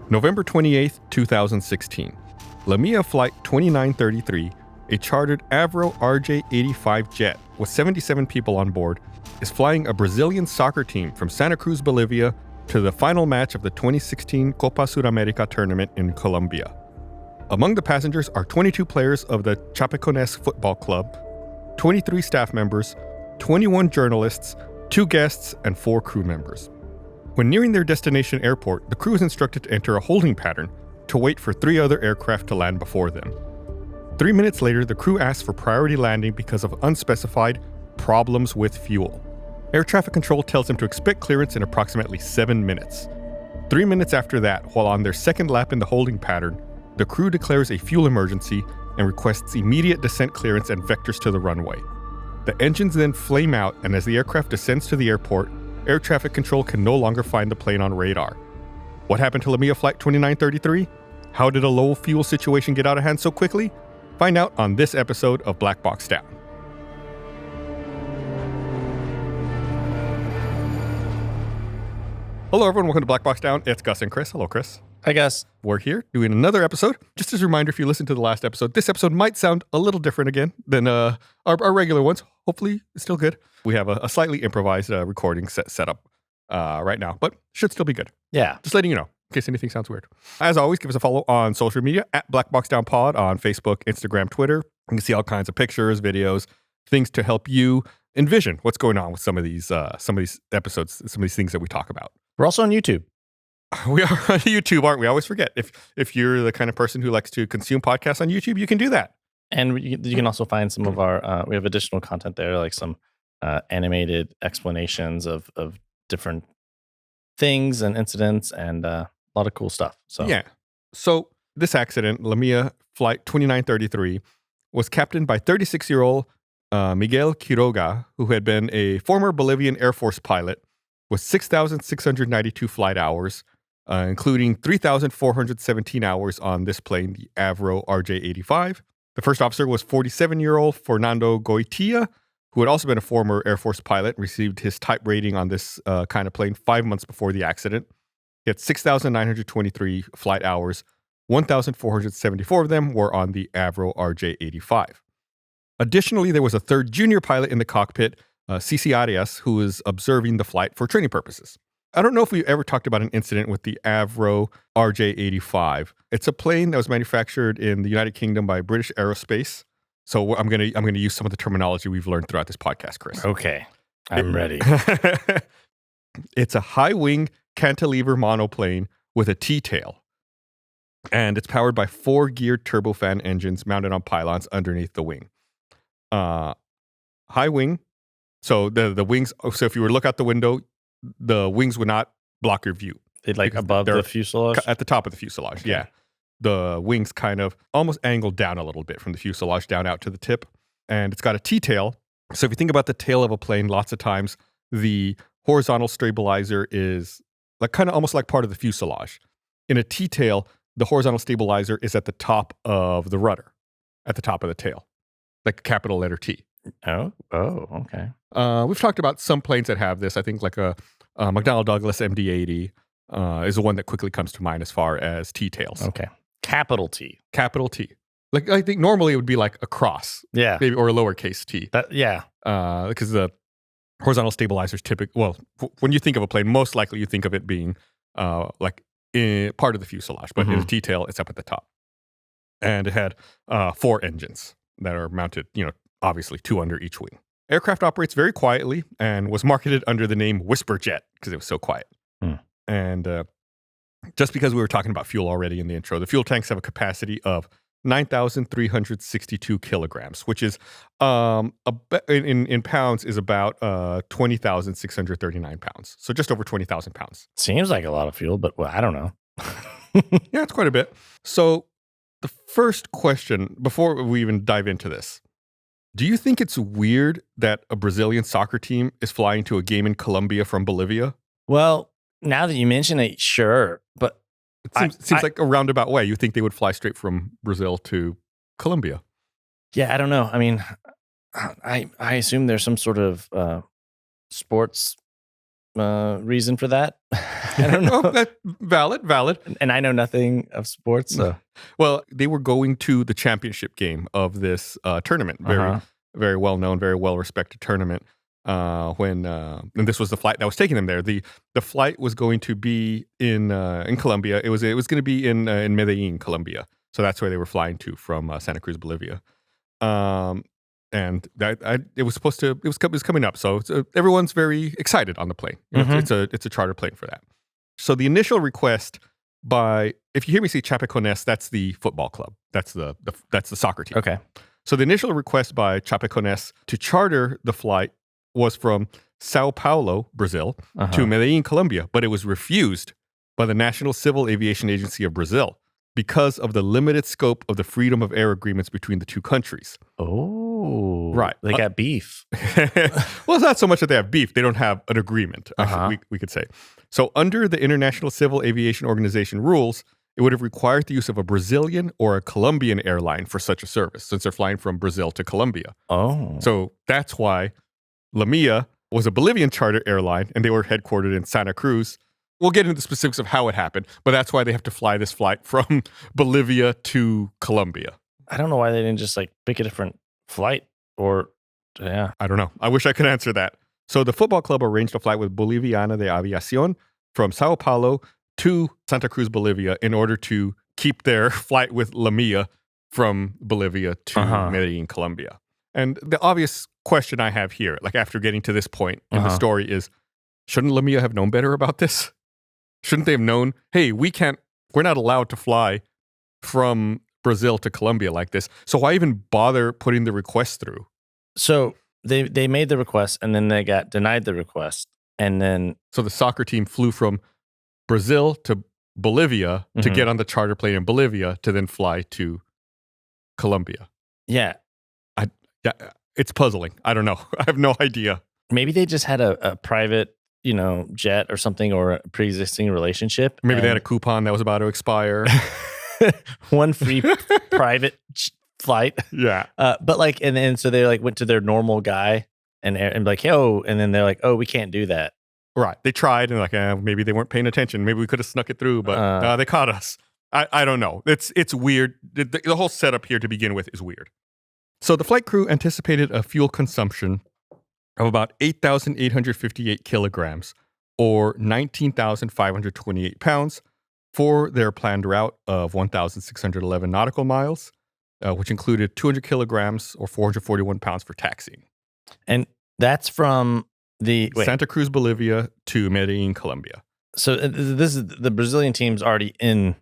November 28th, 2016. Lamia Flight 2933, a chartered Avro RJ-85 jet with 77 people on board, is flying a Brazilian soccer team from Santa Cruz, Bolivia, to the final match of the 2016 Copa Sudamérica tournament in Colombia. Among the passengers are 22 players of the Chapecoense Football Club, 23 staff members, 21 journalists, 2 guests, and 4 crew members. When nearing their destination airport, the crew is instructed to enter a holding pattern to wait for 3 other aircraft to land before them. 3 minutes later, the crew asks for priority landing because of unspecified problems with fuel. Air traffic control tells them to expect clearance in approximately 7 minutes. 3 minutes after that, while on their second lap in the holding pattern, the crew declares a fuel emergency and requests immediate descent clearance and vectors to the runway. The engines then flame out, and as the aircraft descends to the airport, air traffic control can no longer find the plane on radar. What happened to Lamia Flight 2933? How did a low fuel situation get out of hand so quickly? Find out on this episode of Black Box Down. Hello everyone, welcome to Black Box Down. It's Gus and Chris. Hello Chris. Hi guys. We're here doing another episode. Just as a reminder, if you listened to the last episode, this episode might sound a little different again than our regular ones. Hopefully it's still good. We have a slightly improvised recording set up right now, but should still be good. Yeah. Just letting you know, in case anything sounds weird. As always, give us a follow on social media at Black Box Down Pod on Facebook, Instagram, Twitter. You can see all kinds of pictures, videos, things to help you envision what's going on with some of these episodes, some of these things that we talk about. We're also on YouTube. We are on YouTube, aren't we? I always forget. If you're the kind of person who likes to consume podcasts on YouTube, you can do that. And you can also find some of our, we have additional content there, like some animated explanations of different things and incidents and a lot of cool stuff. So yeah. So this accident, Lamia Flight 2933, was captained by 36-year-old Miguel Quiroga, who had been a former Bolivian Air Force pilot with 6,692 flight hours, including 3,417 hours on this plane, the Avro RJ-85. The first officer was 47-year-old Fernando Goitia, who had also been a former Air Force pilot, received his type rating on this kind of plane 5 months before the accident. He had 6,923 flight hours. 1,474 of them were on the Avro RJ-85. Additionally, there was a third junior pilot in the cockpit, Cici Arias, who was observing the flight for training purposes. I don't know if we ever talked about an incident with the Avro RJ-85. It's a plane that was manufactured in the United Kingdom by British Aerospace. So I'm gonna use some of the terminology we've learned throughout this podcast, Chris. Okay, I'm ready. It's a high-wing cantilever monoplane with a T-tail, and it's powered by 4 geared turbofan engines mounted on pylons underneath the wing. High wing. So the wings. So if you were to look out the window, the wings would not block your view. They'd like above the fuselage? At the top of the fuselage, okay. Yeah. The wings kind of almost angled down a little bit from the fuselage down out to the tip. And it's got a T-tail. So if you think about the tail of a plane, lots of times the horizontal stabilizer is like kind of almost like part of the fuselage. In a T-tail, the horizontal stabilizer is at the top of the rudder, at the top of the tail, like a capital letter T. Oh, okay. We've talked about some planes that have this. I think like a McDonnell Douglas MD-80 is the one that quickly comes to mind as far as T-tails. Okay. Capital T. Capital T. Like I think normally it would be like a cross. Yeah. Maybe, or a lowercase t. Yeah. Because the horizontal stabilizers typically, well, when you think of a plane, most likely you think of it being like in part of the fuselage. But in the T-tail, it's up at the top. And it had 4 engines that are mounted, obviously 2 under each wing. Aircraft operates very quietly and was marketed under the name Whisper Jet because it was so quiet. And just because we were talking about fuel already in the intro, the fuel tanks have a capacity of 9,362 kilograms, which is in pounds is about 20,639 pounds. So just over 20,000 pounds. Seems like a lot of fuel, but I don't know. Yeah, it's quite a bit. So the first question, before we even dive into this, do you think it's weird that a Brazilian soccer team is flying to a game in Colombia from Bolivia? Well, now that you mention it, sure. But it seems like a roundabout way. You think they would fly straight from Brazil to Colombia? Yeah, I don't know. I mean, I assume there's some sort of sports reason for that. I don't know. Valid. And I know nothing of sports, so Well, they were going to the championship game of this tournament. Very well known, very well respected tournament. And this was the flight that was taking them there. The flight was going to be in Colombia. It was going to be in Medellín, Colombia. So that's where they were flying to from Santa Cruz, Bolivia. And it was coming up. So everyone's very excited on the plane. It's a charter plane for that. So the initial request if you hear me say Chapecoense, that's the football club. That's the soccer team. Okay. So the initial request by Chapecoense to charter the flight was from Sao Paulo, Brazil, to Medellín, Colombia, but it was refused by the National Civil Aviation Agency of Brazil because of the limited scope of the freedom of air agreements between the two countries. Oh, right. They got beef. Well, it's not so much that they have beef. They don't have an agreement, actually, we could say. So under the International Civil Aviation Organization rules, it would have required the use of a Brazilian or a Colombian airline for such a service, since they're flying from Brazil to Colombia. Oh. So that's why Lamia was a Bolivian charter airline, and they were headquartered in Santa Cruz. We'll get into the specifics of how it happened, but that's why they have to fly this flight from Bolivia to Colombia. I don't know why they didn't just pick a different flight I don't know. I wish I could answer that. So the football club arranged a flight with Boliviana de Aviación from Sao Paulo to Santa Cruz, Bolivia, in order to keep their flight with Lamia from Bolivia to Medellín, Colombia. And the obvious question I have here, after getting to this point in the story, is shouldn't Lamia have known better about this? Shouldn't they have known, hey, we're not allowed to fly from Brazil to Colombia like this. So why even bother putting the request through? So they made the request and then they got denied the request. And then so the soccer team flew from Brazil to Bolivia to get on the charter plane in Bolivia to then fly to Colombia. Yeah. It's puzzling. I don't know. I have no idea. Maybe they just had a private, jet or something, or a pre-existing relationship. Maybe they had a coupon that was about to expire. One free private flight. Yeah. But and then so they went to their normal guy and and then they're like, oh, we can't do that. Right. They tried and maybe they weren't paying attention. Maybe we could have snuck it through, but they caught us. I don't know. It's weird. The whole setup here to begin with is weird. So the flight crew anticipated a fuel consumption of about 8,858 kilograms or 19,528 pounds for their planned route of 1,611 nautical miles, which included 200 kilograms or 441 pounds for taxiing. And that's from Santa Cruz, Bolivia to Medellín, Colombia. So this is the Brazilian team's already in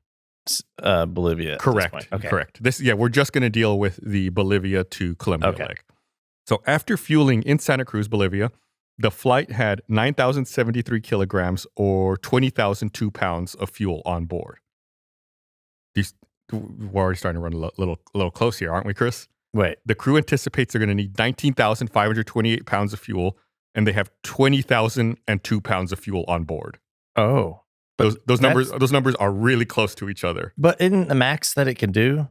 Bolivia. Correct. Okay. Correct. We're just going to deal with the Bolivia to Colombia leg. So after fueling in Santa Cruz, Bolivia, the flight had 9,073 kilograms or 20,002 pounds of fuel on board. We're already starting to run a little close here, aren't we, Chris? Wait. The crew anticipates they're going to need 19,528 pounds of fuel, and they have 20,002 pounds of fuel on board. Oh. Those numbers are really close to each other. But isn't the max that it can do?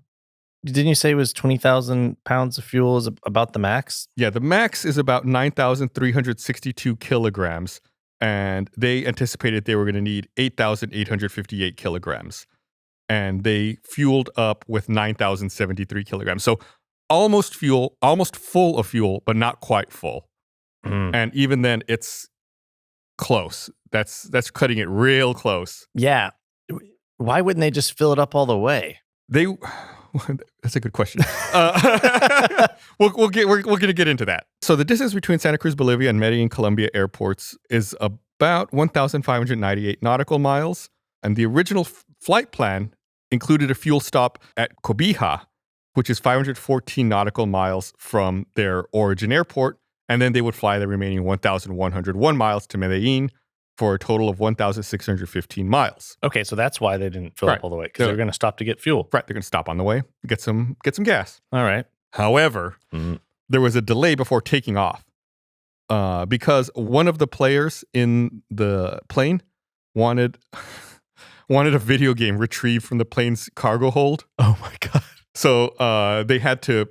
Didn't you say it was 20,000 pounds of fuel is about the max? Yeah, the max is about 9,362 kilograms, and they anticipated they were going to need 8,858 kilograms. And they fueled up with 9,073 kilograms. So almost full of fuel, but not quite full. And even then, it's close. That's cutting it real close. Yeah. Why wouldn't they just fill it up all the way? That's a good question. We're going to get into that. So the distance between Santa Cruz, Bolivia, and Medellín, Colombia airports is about 1,598 nautical miles. And the original flight plan included a fuel stop at Cobija, which is 514 nautical miles from their origin airport. And then they would fly the remaining 1,101 miles to Medellín for a total of 1,615 miles. Okay, so that's why they didn't fill up all the way, because they're going to stop to get fuel. Right, they're going to stop on the way, get some gas. All right. However, there was a delay before taking off because one of the players in the plane wanted a video game retrieved from the plane's cargo hold. Oh my God. So they had to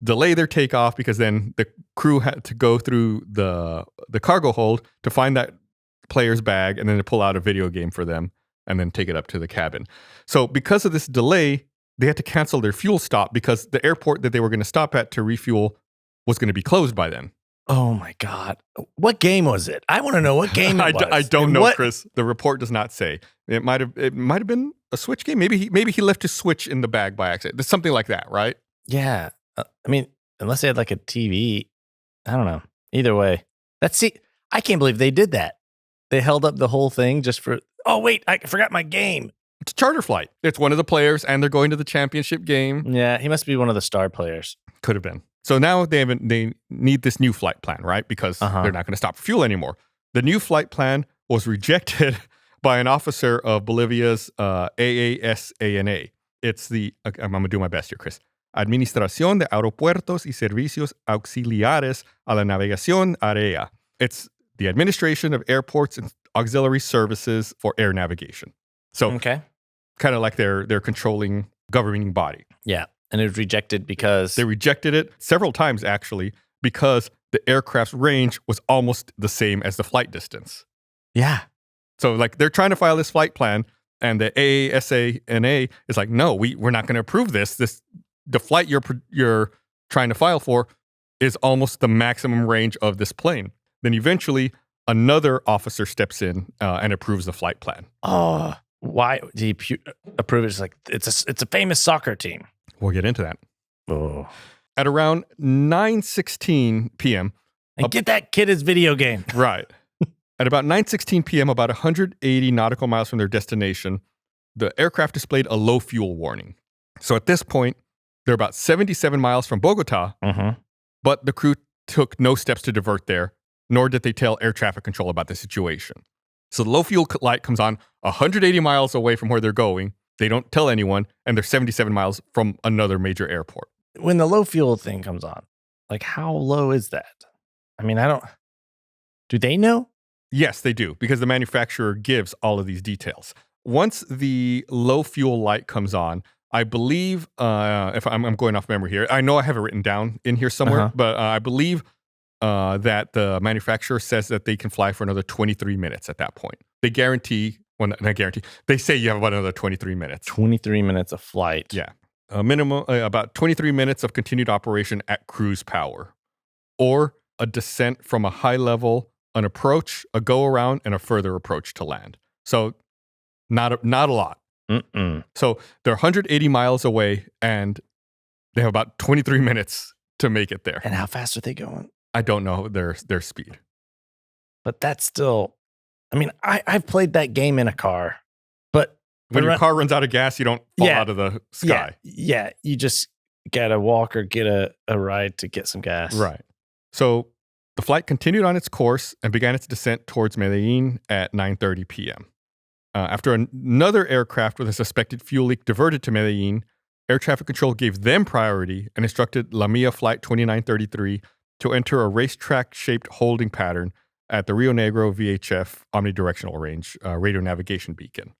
delay their takeoff because then the crew had to go through the cargo hold to find that player's bag, and then they pull out a video game for them and then take it up to the cabin. So because of this delay, they had to cancel their fuel stop because the airport that they were going to stop at to refuel was going to be closed by then. Oh my God. What game was it? I want to know what game it was. I don't know, Chris. The report does not say. It might have been a Switch game. Maybe he left his Switch in the bag by accident. There's something like that, right? Yeah. I mean, unless they had like a TV, I don't know. Either way, I can't believe they did that. They held up the whole thing just for, oh wait, I forgot my game. It's a charter flight. It's one of the players, and they're going to the championship game. Yeah, he must be one of the star players. Could have been. So now they need this new flight plan, right? Because they're not going to stop for fuel anymore. The new flight plan was rejected by an officer of Bolivia's AASANA. It's I'm going to do my best here, Chris. Administración de Aeropuertos y Servicios Auxiliares a la Navegación Aérea. It's the administration of airports and auxiliary services for air navigation. So kind of like their controlling governing body. Yeah. And it was rejected because they rejected it several times, actually, because the aircraft's range was almost the same as the flight distance. Yeah. So like they're trying to file this flight plan, and the AASANA is like, no, we're not going to approve this. The flight you're trying to file for is almost the maximum range of this plane. Then eventually another officer steps in and approves the flight plan. Oh, why did he approve it? It's like it's a famous soccer team. We'll get into that. Oh. At around 9:16 p.m. And get that kid his video game. Right. At about 9:16 p.m., about 180 nautical miles from their destination, the aircraft displayed a low fuel warning. So at this point, they're about 77 miles from Bogota, but the crew took no steps to divert there, nor did they tell air traffic control about the situation. So the low fuel light comes on 180 miles away from where they're going. They don't tell anyone, and they're 77 miles from another major airport. When the low fuel thing comes on, like how low is that? I mean, do they know? Yes, they do, because the manufacturer gives all of these details. Once the low fuel light comes on, I believe, if I'm going off memory here, I know I have it written down in here somewhere, but I believe that the manufacturer says that they can fly for another 23 minutes at that point. They guarantee, well, not guarantee, they say you have about another 23 minutes. 23 minutes of flight. Yeah. A minimum, about 23 minutes of continued operation at cruise power, or a descent from a high level, an approach, a go around, and a further approach to land. So not a lot. So they're 180 miles away, and they have about 23 minutes to make it there. And how fast are they going? I don't know their speed. But that's still, I mean, I've played that game in a car, but when your car runs out of gas, you don't fall out of the sky. Yeah, you just gotta walk or get a ride to get some gas. Right. So the flight continued on its course and began its descent towards Medellín at 9:30 p.m. After another aircraft with a suspected fuel leak diverted to Medellín, air traffic control gave them priority and instructed La Mia Flight 2933 to enter a racetrack-shaped holding pattern at the Rio Negro VHF omnidirectional range radio navigation beacon.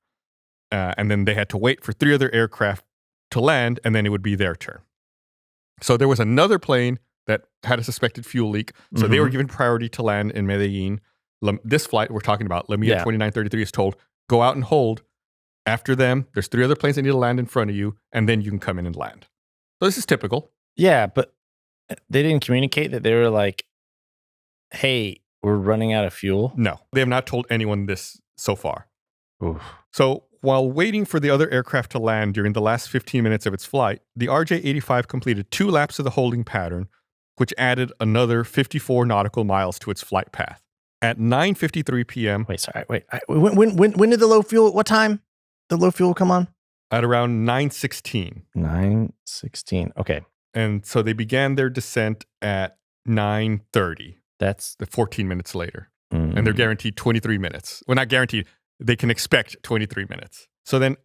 And then they had to wait for 3 other aircraft to land, and then it would be their turn. So there was another plane that had a suspected fuel leak, so they were given priority to land in Medellín. This flight we're talking about, La Mia 2933, is told, go out and hold. After them, there's 3 other planes that need to land in front of you, and then you can come in and land. So this is typical. Yeah, but they didn't communicate that they were like, hey, we're running out of fuel? No, they have not told anyone this so far. Oof. So while waiting for the other aircraft to land during the last 15 minutes of its flight, the RJ-85 completed 2 laps of the holding pattern, which added another 54 nautical miles to its flight path. At 9:53 p.m. Wait. When did the low fuel, what time? The low fuel come on? At around 9:16. 9:16. Okay. And so they began their descent at 9:30. That's the 14 minutes later. And they're guaranteed 23 minutes. Well, not guaranteed. They can expect 23 minutes. So then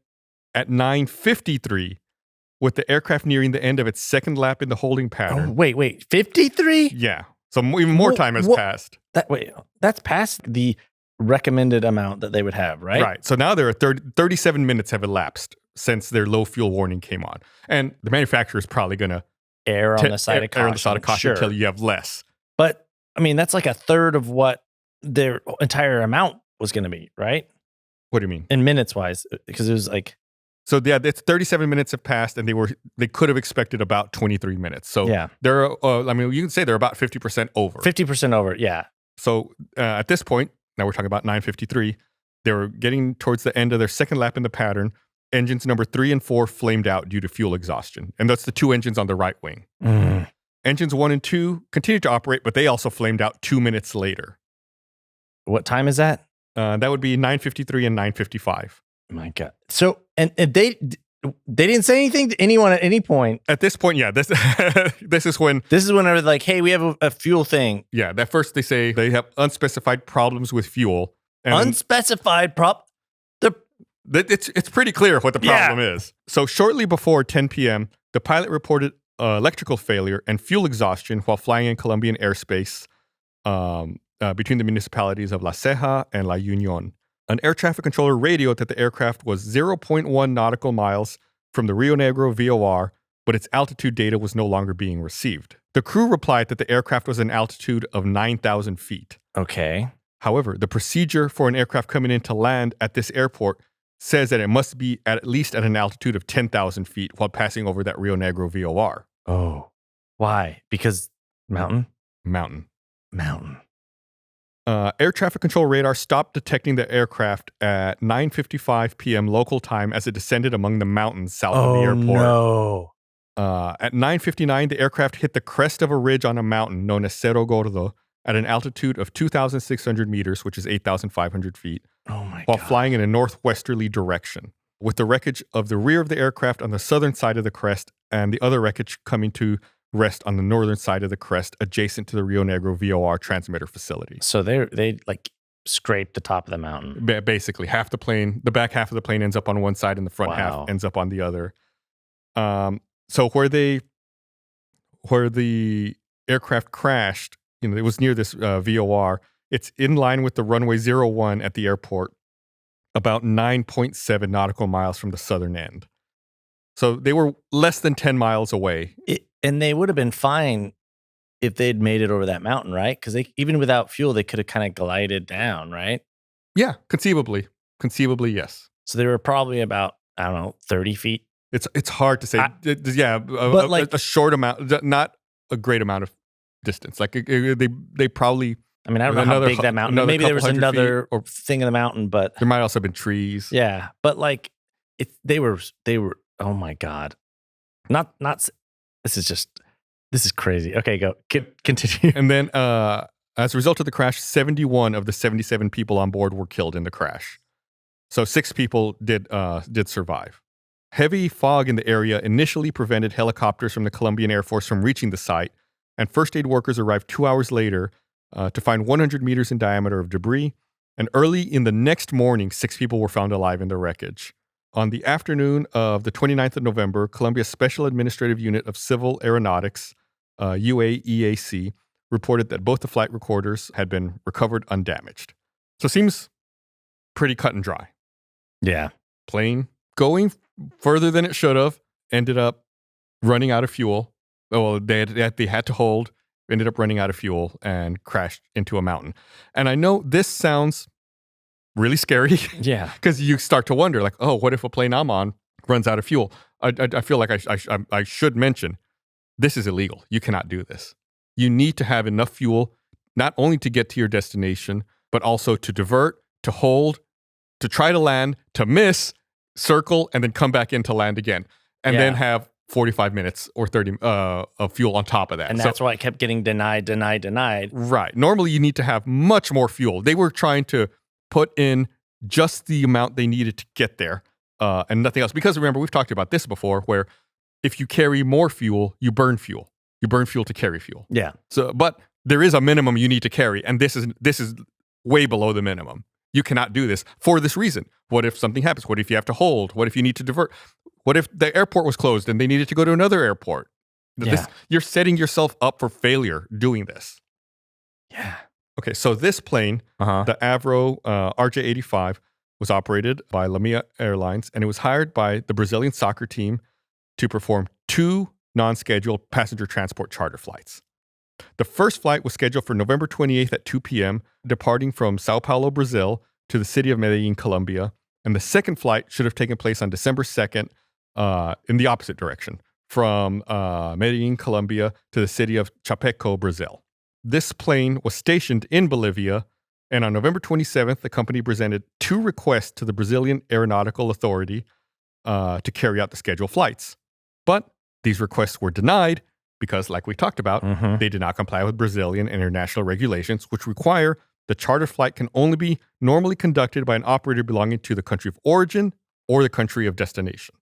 at 9:53, with the aircraft nearing the end of its second lap in the holding pattern. Oh, wait. 53? Yeah. So even more time has passed. That's past the recommended amount that they would have, right? Right. So now there are 37 minutes have elapsed since their low fuel warning came on. And the manufacturer is probably going to err on the side of caution until you have less. But, I mean, that's like a third of what their entire amount was going to be, right? What do you mean? In minutes wise, because it was like, So yeah, it's 37 minutes have passed, and they could have expected about 23 minutes. So yeah, they're, you can say they're about 50% over. 50% over. Yeah. So at this point, now we're talking about 9:53. They were getting towards the end of their second lap in the pattern. Engines number 3 and 4 flamed out due to fuel exhaustion, and that's the two engines on the right wing. Engines 1 and 2 continued to operate, but they also flamed out 2 minutes later. What time is that? That would be 9:53 and 9:55. Oh my God. So, and they didn't say anything to anyone at any point. At this point, yeah, this is when they're like, hey, we have a fuel thing. Yeah, at first they say they have unspecified problems with fuel. And Unspecified it's pretty clear what the problem is. So shortly before 10 p.m., the pilot reported electrical failure and fuel exhaustion while flying in Colombian airspace between the municipalities of La Ceja and La Union. An air traffic controller radioed that the aircraft was 0.1 nautical miles from the Rio Negro VOR, but its altitude data was no longer being received. The crew replied that the aircraft was at an altitude of 9,000 feet. Okay. However, the procedure for an aircraft coming in to land at this airport says that it must be at least at an altitude of 10,000 feet while passing over that Rio Negro VOR. Oh. Why? Because mountain? Mountain. Mountain. Air traffic control radar stopped detecting the aircraft at 9:55 p.m. local time as it descended among the mountains south of the airport. No. At 9:59, the aircraft hit the crest of a ridge on a mountain known as Cerro Gordo at an altitude of 2,600 meters, which is 8,500 feet, Oh my while God. flying in a northwesterly direction, with the wreckage of the rear of the aircraft on the southern side of the crest and the other wreckage coming to rest on the northern side of the crest adjacent to the Rio Negro VOR transmitter facility. So they like scraped the top of the mountain. Basically, half the plane, the back half of the plane ends up on one side and the front half ends up on the other. So where the aircraft crashed, it was near this VOR. It's in line with the runway 01 at the airport, about 9.7 nautical miles from the southern end. So they were less than 10 miles away. And they would have been fine if they'd made it over that mountain, right? Because even without fuel, they could have kind of glided down, right? Yeah, conceivably, yes. So they were probably about, I don't know, 30 feet. It's hard to say. But a short amount, not a great amount of distance. Like they probably. I mean, I don't know how big that mountain is. Maybe there was another thing in the mountain, but there might also have been trees. Yeah, but like they were. Oh my God, not. This is crazy. Okay, go continue. And then, as a result of the crash, 71 of the 77 people on board were killed in the crash. So 6 people did survive. Heavy fog in the area initially prevented helicopters from the Colombian Air Force from reaching the site, and first aid workers arrived 2 hours later to find 100 meters in diameter of debris. And early in the next morning, 6 people were found alive in the wreckage. On the afternoon of the 29th of November, Colombia's Special Administrative Unit of Civil Aeronautics, UAEAC, reported that both the flight recorders had been recovered undamaged. So it seems pretty cut and dry. Yeah. Plane going further than it should have, ended up running out of fuel. Well, they had to hold, ended up running out of fuel and crashed into a mountain. And I know this sounds really scary. Yeah. Because you start to wonder, like, oh, what if a plane I'm on runs out of fuel? I feel like I should mention, this is illegal. You cannot do this. You need to have enough fuel, not only to get to your destination, but also to divert, to hold, to try to land, to miss, circle, and then come back in to land again. And then have 45 minutes or 30 of fuel on top of that. And that's why it kept getting denied. Right. Normally, you need to have much more fuel. They were trying to put in just the amount they needed to get there and nothing else. Because remember, we've talked about this before, where if you carry more fuel, you burn fuel. You burn fuel to carry fuel. Yeah. So, but there is a minimum you need to carry, and this is way below the minimum. You cannot do this for this reason. What if something happens? What if you have to hold? What if you need to divert? What if the airport was closed and they needed to go to another airport? You're setting yourself up for failure doing this. Yeah. Okay, so this plane, the Avro RJ-85, was operated by Lamia Airlines, and it was hired by the Brazilian soccer team to perform 2 non-scheduled passenger transport charter flights. The first flight was scheduled for November 28th at 2 p.m., departing from Sao Paulo, Brazil, to the city of Medellín, Colombia. And the second flight should have taken place on December 2nd in the opposite direction, from Medellín, Colombia to the city of Chapeco, Brazil. This plane was stationed in Bolivia, and on November 27th, the company presented 2 requests to the Brazilian Aeronautical Authority to carry out the scheduled flights. But these requests were denied because, like we talked about, they did not comply with Brazilian and international regulations, which require the charter flight can only be normally conducted by an operator belonging to the country of origin or the country of destination.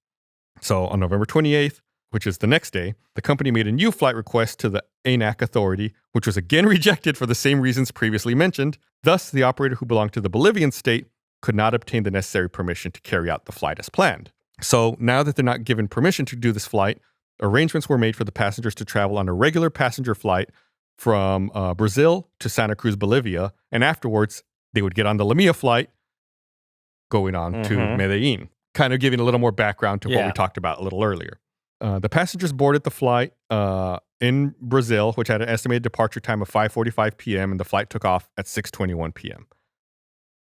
So on November 28th, which is the next day, the company made a new flight request to the ANAC authority, which was again rejected for the same reasons previously mentioned. Thus, the operator who belonged to the Bolivian state could not obtain the necessary permission to carry out the flight as planned. So now that they're not given permission to do this flight, arrangements were made for the passengers to travel on a regular passenger flight from Brazil to Santa Cruz, Bolivia, and afterwards they would get on the Lamia flight going on to Medellín, kind of giving a little more background to what we talked about a little earlier. The passengers boarded the flight in Brazil, which had an estimated departure time of 5:45 p.m., and the flight took off at 6:21 p.m.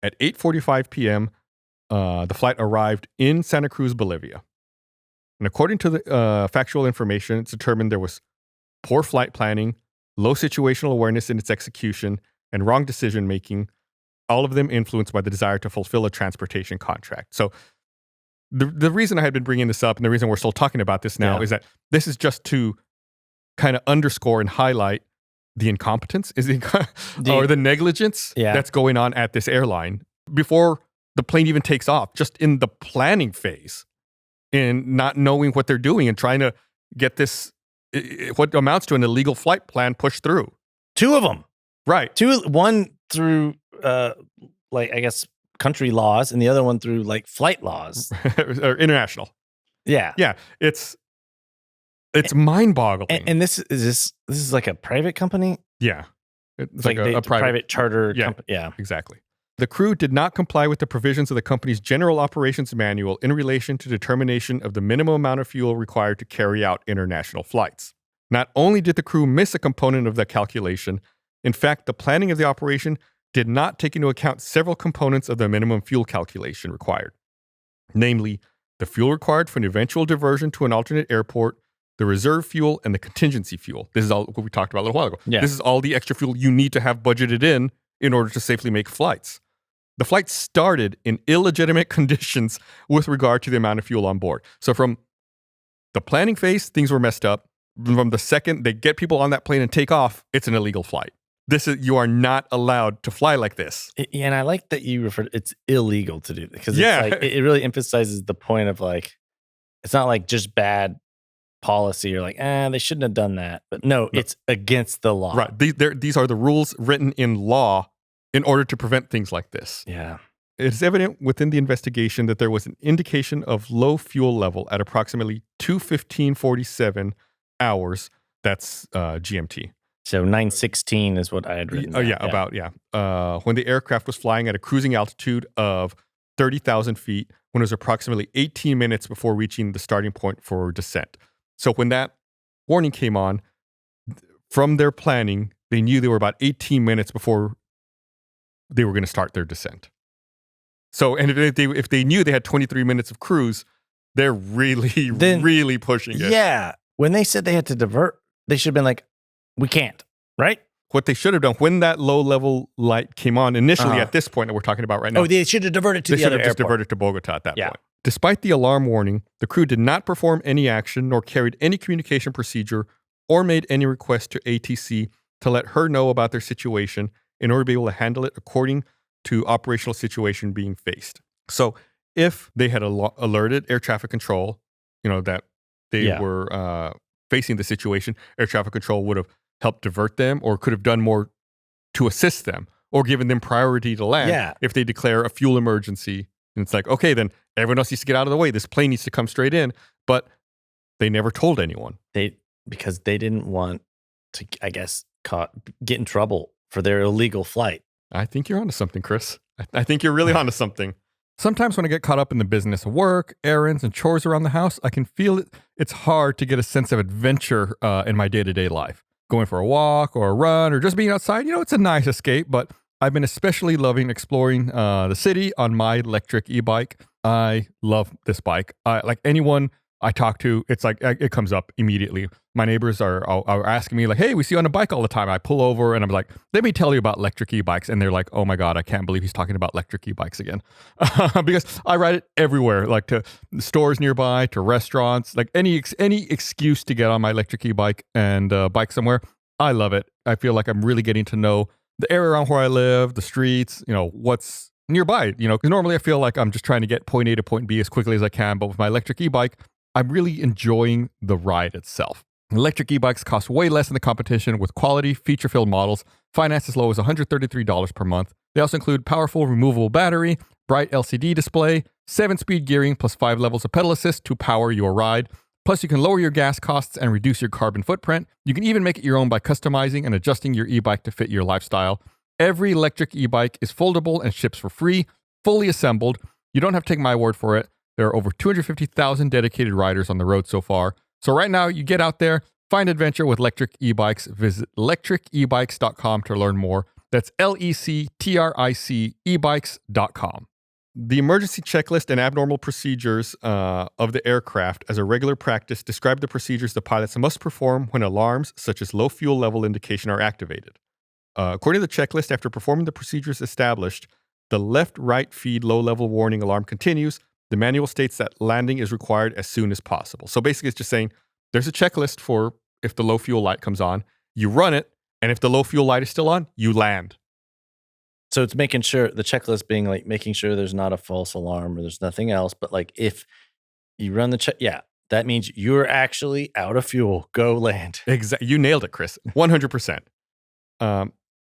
At 8:45 p.m., the flight arrived in Santa Cruz, Bolivia. And according to the factual information, it's determined there was poor flight planning, low situational awareness in its execution, and wrong decision-making, all of them influenced by the desire to fulfill a transportation contract. So the reason I had been bringing this up and the reason we're still talking about this now is that this is just to kind of underscore and highlight the incompetence or the negligence that's going on at this airline before the plane even takes off, just in the planning phase and not knowing what they're doing and trying to get this, what amounts to an illegal flight plan pushed through. 2 of them. Right. 2, one through, like, I guess, country laws, and the other one through, like, flight laws. Or international. Yeah. Yeah. It's mind-boggling. And this is like a private company? Yeah. It's like a private charter company. Yeah. Exactly. The crew did not comply with the provisions of the company's General Operations Manual in relation to determination of the minimum amount of fuel required to carry out international flights. Not only did the crew miss a component of the calculation, in fact, the planning of the operation did not take into account several components of the minimum fuel calculation required, namely the fuel required for an eventual diversion to an alternate airport, the reserve fuel, and the contingency fuel. This is all what we talked about a little while ago. Yeah. This is all the extra fuel you need to have budgeted in order to safely make flights. The flight started in illegitimate conditions with regard to the amount of fuel on board. So from the planning phase, things were messed up. From the second they get people on that plane and take off, it's an illegal flight. You are not allowed to fly like this. And I like that you referred, it's illegal to do that, because it's like, it really emphasizes the point of, like, it's not like just bad policy or like, they shouldn't have done that. But no, it's against the law. Right. These are the rules written in law in order to prevent things like this. Yeah. It is evident within the investigation that there was an indication of low fuel level at approximately 2:15:47 hours. That's GMT. So 9:16 is what I had written. When the aircraft was flying at a cruising altitude of 30,000 feet, when it was approximately 18 minutes before reaching the starting point for descent. So when that warning came on, from their planning, they knew they were about 18 minutes before they were going to start their descent. So, and if they knew they had 23 minutes of cruise, they're really pushing it. Yeah. When they said they had to divert, they should have been like, we can't, right? What they should have done when that low level light came on initially at this point that we're talking about right now. Oh, they should have diverted to the other airport. They should have just diverted to Bogota at that point. Despite the alarm warning, the crew did not perform any action nor carried any communication procedure or made any request to ATC to let her know about their situation in order to be able to handle it according to operational situation being faced. So if they had alerted air traffic control, that they were facing the situation, air traffic control would have helped divert them or could have done more to assist them or given them priority to land if they declare a fuel emergency. And it's like, okay, then everyone else needs to get out of the way. This plane needs to come straight in. But they never told anyone. Because they didn't want to, I guess, get in trouble for their illegal flight. I think you're onto something, Chris. I think you're really onto something. Sometimes when I get caught up in the business of work, errands, and chores around the house, I can feel it's hard to get a sense of adventure in my day-to-day life. Going for a walk or a run or just being outside, it's a nice escape, but I've been especially loving exploring the city on my electric e-bike. I love this bike. Like anyone I talk to, it's like it comes up immediately. My neighbors are asking me like, "Hey, we see you on a bike all the time." I pull over and I'm like, "Let me tell you about electric e-bikes," and they're like, "Oh my god, I can't believe he's talking about electric e-bikes again," because I ride it everywhere, like to stores nearby, to restaurants, like any excuse to get on my electric e-bike and bike somewhere. I love it. I feel like I'm really getting to know the area around where I live, the streets, what's nearby, because normally I feel like I'm just trying to get point A to point B as quickly as I can. But with my electric e-bike, I'm really enjoying the ride itself. Electric e-bikes cost way less than the competition with quality, feature-filled models, finance as low as $133 per month. They also include powerful removable battery, bright LCD display, 7-speed gearing plus 5 levels of pedal assist to power your ride. Plus, you can lower your gas costs and reduce your carbon footprint. You can even make it your own by customizing and adjusting your e-bike to fit your lifestyle. Every electric e-bike is foldable and ships for free, fully assembled. You don't have to take my word for it. There are over 250,000 dedicated riders on the road so far. So right now, you get out there, find adventure with electric e-bikes. Visit electricebikes.com to learn more. That's LECTRIC ebikes.com. The emergency checklist and abnormal procedures of the aircraft as a regular practice describe the procedures the pilots must perform when alarms such as low fuel level indication are activated. According to the checklist, after performing the procedures established, the left-right feed low-level warning alarm continues. The manual states that landing is required as soon as possible. So basically, it's just saying there's a checklist for if the low fuel light comes on, you run it, and if the low fuel light is still on, you land. So it's making sure the checklist being like making sure there's not a false alarm or there's nothing else. But like if you run the check, that means you're actually out of fuel. Go land. Exactly. You nailed it, Chris. 100%.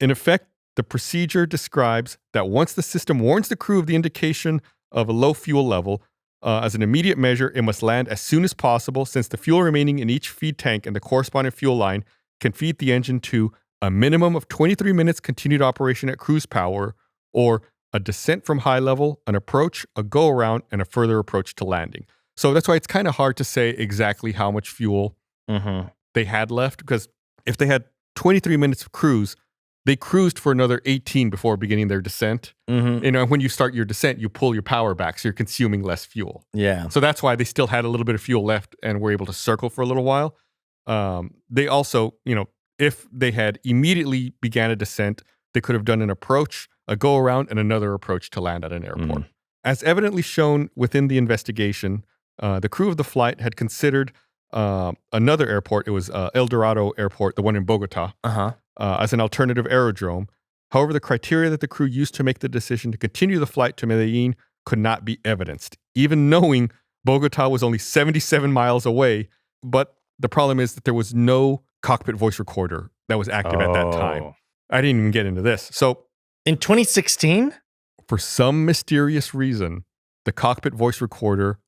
In effect, the procedure describes that once the system warns the crew of the indication of a low fuel level, as an immediate measure, it must land as soon as possible since the fuel remaining in each feed tank and the corresponding fuel line can feed the engine to a minimum of 23 minutes continued operation at cruise power, or a descent from high level, an approach, a go around, and a further approach to landing. So that's why it's kind of hard to say exactly how much fuel they had left, because if they had 23 minutes of cruise, they cruised for another 18 before beginning their descent. When you start your descent, you pull your power back, so you're consuming less fuel. Yeah. So that's why they still had a little bit of fuel left and were able to circle for a little while. They also, if they had immediately began a descent, they could have done an approach, a go around, and another approach to land at an airport. As evidently shown within the investigation, the crew of the flight had considered another airport. It was El Dorado Airport, the one in Bogota, as an alternative aerodrome. However, the criteria that the crew used to make the decision to continue the flight to Medellín could not be evidenced, even knowing Bogota was only 77 miles away. But the problem is that there was no cockpit voice recorder that was active at that time. I didn't even get into this. So in 2016, for some mysterious reason, the cockpit voice recorder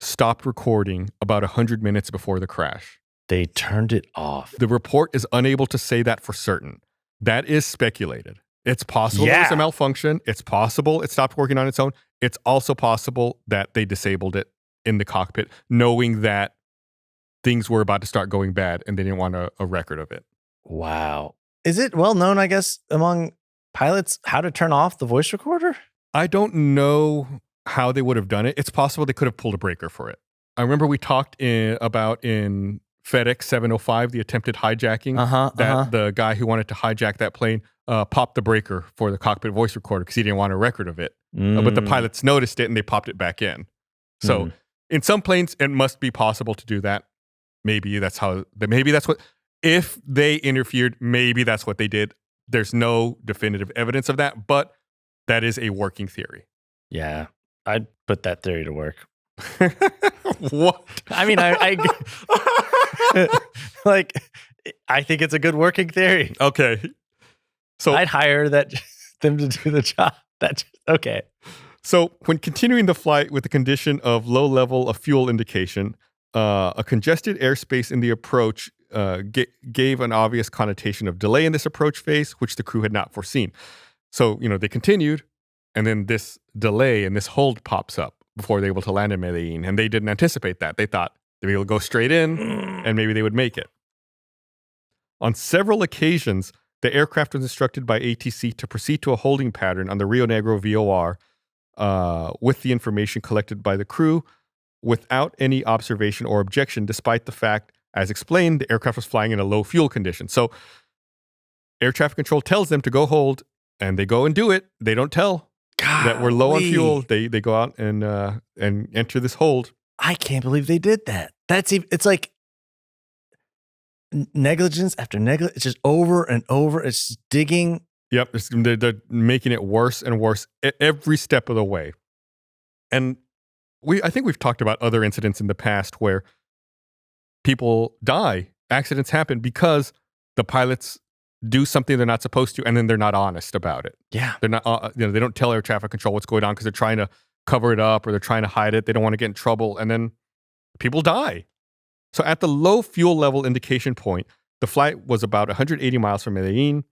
stopped recording about 100 minutes before the crash. They turned it off. The report is unable to say that for certain. That is speculated. It's possible there was a malfunction. It's possible it stopped working on its own. It's also possible that they disabled it in the cockpit, knowing that things were about to start going bad and they didn't want a record of it. Wow. Is it well known, I guess, among pilots how to turn off the voice recorder? I don't know how they would have done it. It's possible they could have pulled a breaker for it. I remember we talked about in FedEx 705, the attempted hijacking, the guy who wanted to hijack that plane popped the breaker for the cockpit voice recorder because he didn't want a record of it. But the pilots noticed it and they popped it back in. So in some planes, it must be possible to do that. Maybe that's what, if they interfered, maybe that's what they did. There's no definitive evidence of that, but that is a working theory. Yeah, I'd put that theory to work. What? I mean, I I think it's a good working theory. Okay. So I'd hire them to do the job. Okay. So when continuing the flight with the condition of low level of fuel indication, a congested airspace in the approach gave an obvious connotation of delay in this approach phase, which the crew had not foreseen. So, they continued, and then this delay and this hold pops up before they're able to land in Medellín, and they didn't anticipate that. They thought they'd be able to go straight in, and maybe they would make it. On several occasions, The aircraft was instructed by ATC to proceed to a holding pattern on the Rio Negro VOR with the information collected by the crew without any observation or objection, despite the fact, as explained, the aircraft was flying in a low fuel condition. So air traffic control tells them to go hold, and they go and do it. They don't tell that we're low on fuel. They go out and enter this hold. I can't believe they did that. It's like negligence after negligence. It's just over and over. It's just digging. Yep, they're making it worse and worse every step of the way. And I think we've talked about other incidents in the past where people die, accidents happen because the pilots do something they're not supposed to, and then they're not honest about it. Yeah, they're not. They don't tell air traffic control what's going on because they're trying to cover it up or they're trying to hide it. They don't want to get in trouble, and then people die. So at the low fuel level indication point, the flight was about 180 miles from Medellín.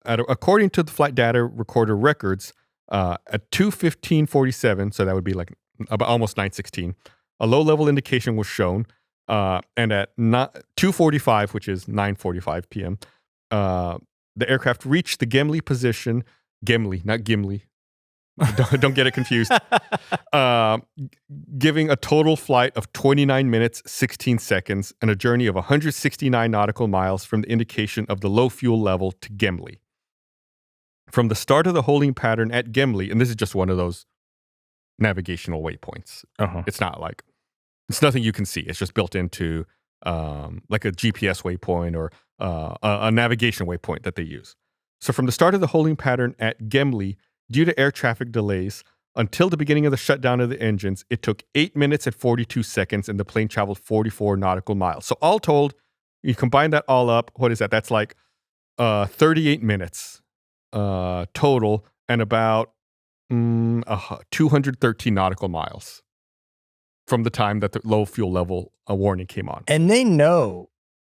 According to the flight data recorder records, at 2:15:47, so that would be like about almost 9:16, a low level indication was shown. And at 2:45, which is 9:45 p.m., the aircraft reached the Gemli position. Gemli, not Gimli. Don't get it confused. Giving a total flight of 29 minutes, 16 seconds, and a journey of 169 nautical miles from the indication of the low fuel level to Gemli. From the start of the holding pattern at Gemli, and this is just one of those navigational waypoints. It's not like, it's nothing you can see. It's just built into like a GPS waypoint or a navigation waypoint that they use. So from the start of the holding pattern at Gemli, due to air traffic delays, until the beginning of the shutdown of the engines, it took 8 minutes and 42 seconds, and the plane traveled 44 nautical miles. So all told, you combine that all up, what is that? That's like 38 minutes total, and about 213 nautical miles from the time that the low fuel level warning came on. And they know,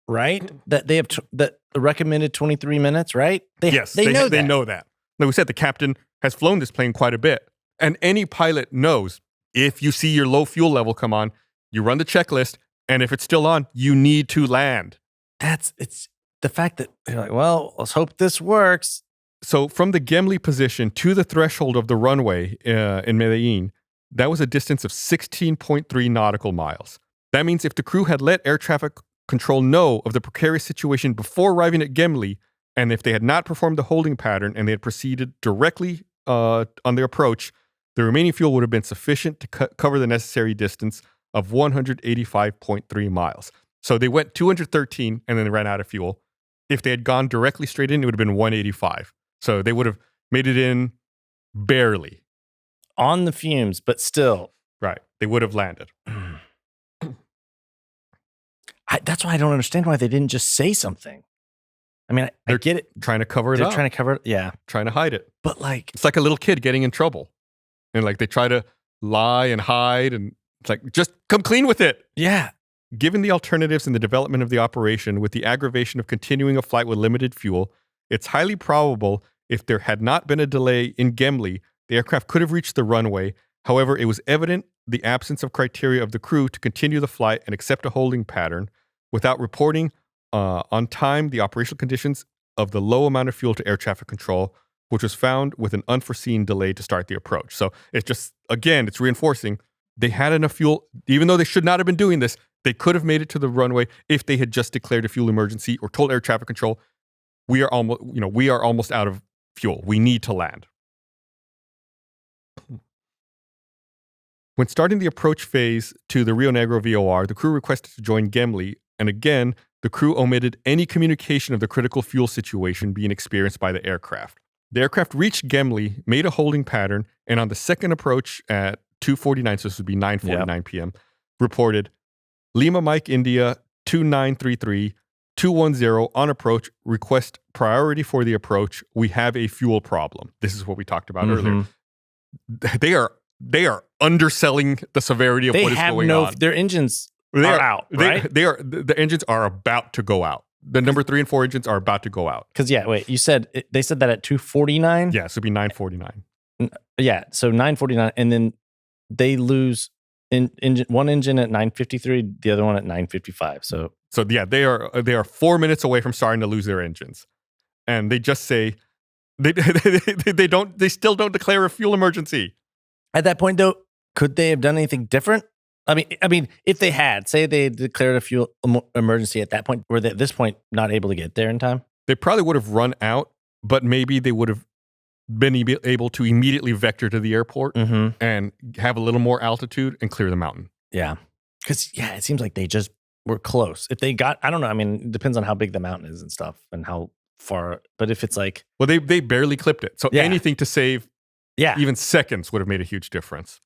right, that they have that the recommended 23 minutes, right? They know that. Like we said, the captain has flown this plane quite a bit. And any pilot knows if you see your low fuel level come on, you run the checklist, and if it's still on, you need to land. It's the fact that they're like, well, let's hope this works. So from the Gemli position to the threshold of the runway in Medellín, that was a distance of 16.3 nautical miles. That means if the crew had let air traffic control know of the precarious situation before arriving at Gemli, and if they had not performed the holding pattern and they had proceeded directly on their approach, the remaining fuel would have been sufficient to cover the necessary distance of 185.3 miles. So they went 213 and then they ran out of fuel. If they had gone directly straight in, it would have been 185. So they would have made it in barely. On the fumes, but still. Right. They would have landed. That's why I don't understand why they didn't just say something. I mean, I get it. Trying to cover it They're up. trying to cover it. Yeah. Trying to hide it. But like, it's like a little kid getting in trouble. And like they try to lie and hide, and it's like, just come clean with it. Yeah. Given the alternatives in the development of the operation with the aggravation of continuing a flight with limited fuel, it's highly probable if there had not been a delay in Gemli, the aircraft could have reached the runway. However, it was evident the absence of criteria of the crew to continue the flight and accept a holding pattern without reporting on time the operational conditions of the low amount of fuel to air traffic control, which was found with an unforeseen delay to start the approach. So it's just, again, it's reinforcing they had enough fuel, even though they should not have been doing this. They could have made it to the runway if they had just declared a fuel emergency or told air traffic control, we are almost out of fuel. We need to land. When starting the approach phase to the Rio Negro VOR, the crew requested to join Gemli, and again, the crew omitted any communication of the critical fuel situation being experienced by the aircraft. The aircraft reached Gemli, made a holding pattern, and on the second approach at 2:49, so this would be 9:49 p.m., reported, Lima Mike India 2933 210 on approach, request priority for the approach. We have a fuel problem. This is what we talked about earlier. They are underselling the severity of what is going on. Their engines are out, right? The engines are about to go out. The number 3 and 4 engines are about to go out. Because you said they said that at 2:49. Yeah, so it'd be 9:49. Yeah, so 9:49, and then they lose one engine at 9:53, the other one at 9:55. So So yeah, they are 4 minutes away from starting to lose their engines, and they just say they still don't declare a fuel emergency. At that point, though, could they have done anything different? I mean, if they had, say they declared a fuel emergency at that point, were they at this point not able to get there in time? They probably would have run out, but maybe they would have been able to immediately vector to the airport and have a little more altitude and clear the mountain. Yeah. Because, it seems like they just were close. If they got, I don't know, I mean, it depends on how big the mountain is and stuff and how far, but if it's like... Well, they barely clipped it. So anything to save even seconds would have made a huge difference.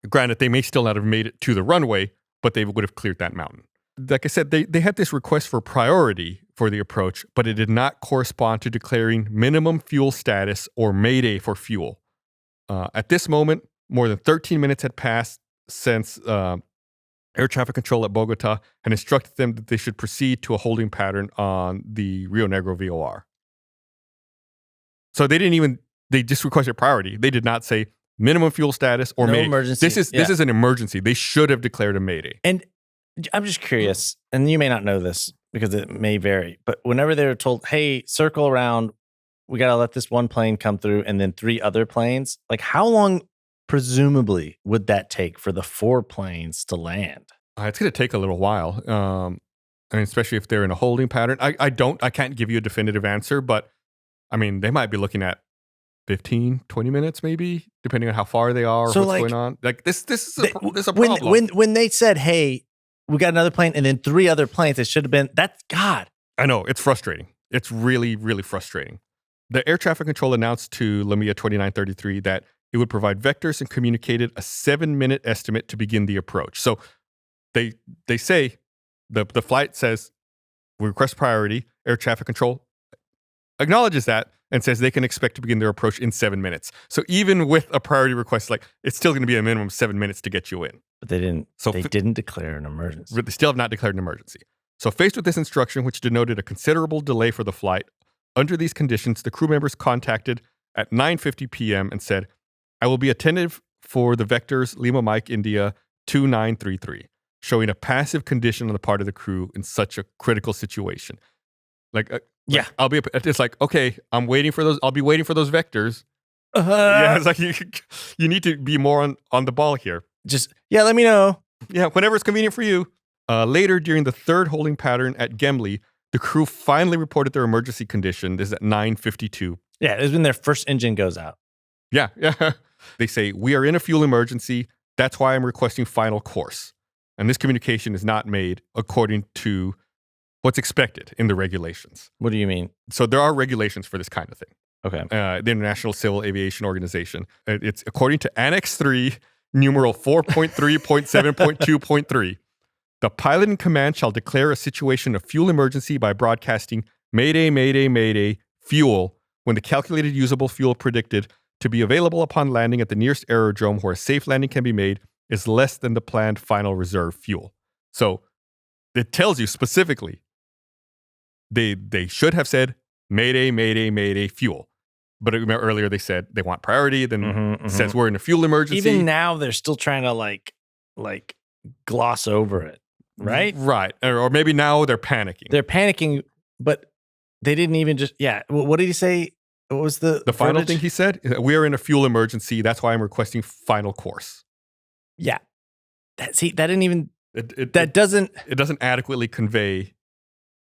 Granted, they may still not have made it to the runway, but they would have cleared that mountain. Like I said, they had this request for priority for the approach, but it did not correspond to declaring minimum fuel status or mayday for fuel. At this moment, more than 13 minutes had passed since air traffic control at Bogota had instructed them that they should proceed to a holding pattern on the Rio Negro VOR. So they just requested priority. They did not say minimum fuel status or mayday. Emergency. This is an emergency. They should have declared a mayday. And I'm just curious, and you may not know this because it may vary, but whenever they were told, hey, circle around, we got to let this one plane come through and then 3 other planes, like how long presumably would that take for the 4 planes to land? It's going to take a little while. I mean, especially if they're in a holding pattern. I can't give you a definitive answer, but I mean, they might be looking at 15, 20 minutes maybe, depending on how far they are or what's going on. Like this is a problem. When they said, hey, we got another plane and then 3 other planes, it should have been, that's God. I know, it's frustrating. It's really, really frustrating. The air traffic control announced to Lamia 2933 that it would provide vectors and communicated a 7-minute estimate to begin the approach. So they say, the flight says, we request priority. Air traffic control acknowledges that and says they can expect to begin their approach in 7 minutes. So even with a priority request, like it's still going to be a minimum of 7 minutes to get you in. But they didn't. So they didn't declare an emergency. They still have not declared an emergency. So faced with this instruction, which denoted a considerable delay for the flight, under these conditions, the crew members contacted at 9:50 p.m. and said, "I will be attentive for the vectors Lima Mike India 2933, showing a passive condition on the part of the crew in such a critical situation." I'll be. It's like, okay, I'm waiting for those. I'll be waiting for those vectors. Yeah, it's like you need to be more on the ball here. Just let me know. Yeah, whenever it's convenient for you. Later, during the 3rd holding pattern at Gemli, the crew finally reported their emergency condition. This is at 9:52. Yeah, it's when their first engine goes out. Yeah. They say, "We are in a fuel emergency. That's why I'm requesting final course." And this communication is not made according to what's expected in the regulations. What do you mean? So there are regulations for this kind of thing. Okay. The International Civil Aviation Organization. It's according to Annex 3, numeral 4.3.7.2.3. The pilot in command shall declare a situation of fuel emergency by broadcasting Mayday, Mayday, Mayday, fuel, when the calculated usable fuel predicted to be available upon landing at the nearest aerodrome where a safe landing can be made is less than the planned final reserve fuel. So it tells you specifically, they should have said Mayday, Mayday, Mayday, fuel. But remember earlier they said they want priority, then it says we're in a fuel emergency. Even now they're still trying to like gloss over it, right? Right. Or maybe now they're panicking. They're panicking, but they didn't even just, what did he say? What was the final thing he said? We are in a fuel emergency. That's why I'm requesting final course. Yeah. That didn't even, it doesn't adequately convey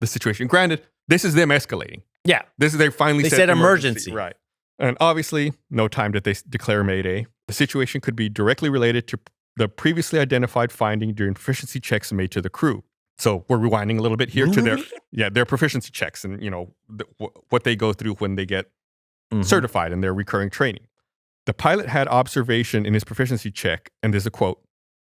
the situation. Granted, this is them escalating. Yeah. They finally said emergency. Right. And obviously, no time did they declare Mayday. The situation could be directly related to the previously identified finding during proficiency checks made to the crew. So we're rewinding a little bit here to their proficiency checks and, what they go through when they get certified in their recurring training. The pilot had observation in his proficiency check, and there's a quote,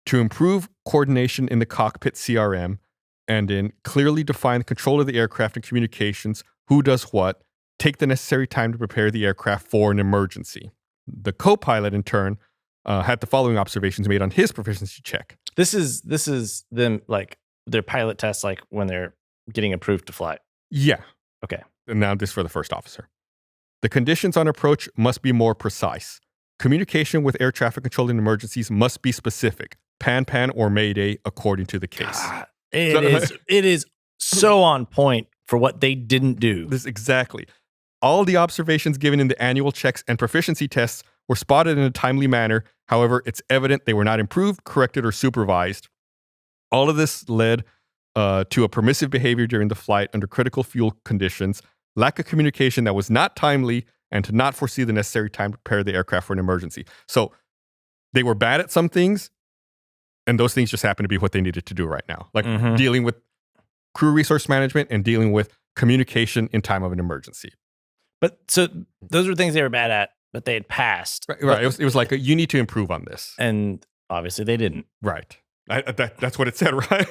"To improve coordination in the cockpit CRM and in clearly define control of the aircraft and communications, who does what, take the necessary time to prepare the aircraft for an emergency." The co-pilot, in turn, had the following observations made on his proficiency check. This is them, like, their pilot tests, like, when they're getting approved to fly. Yeah. Okay. And now this for the first officer. "The conditions on approach must be more precise. Communication with air traffic control in emergencies must be specific. Pan, or mayday, according to the case." It is so on point for what they didn't do. This exactly. All the observations given in the annual checks and proficiency tests were spotted in a timely manner. However, it's evident they were not improved, corrected, or supervised. All of this led to a permissive behavior during the flight under critical fuel conditions, lack of communication that was not timely, and to not foresee the necessary time to prepare the aircraft for an emergency. So they were bad at some things, and those things just happen to be what they needed to do right now. Like dealing with crew resource management and dealing with communication in time of an emergency. But so those were things they were bad at, but they had passed. Right. It was like, you need to improve on this. And obviously they didn't. Right. That's what it said, right?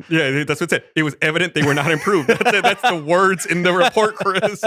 Yeah, that's what it said. It was evident they were not improved. That's the words in the report, Chris.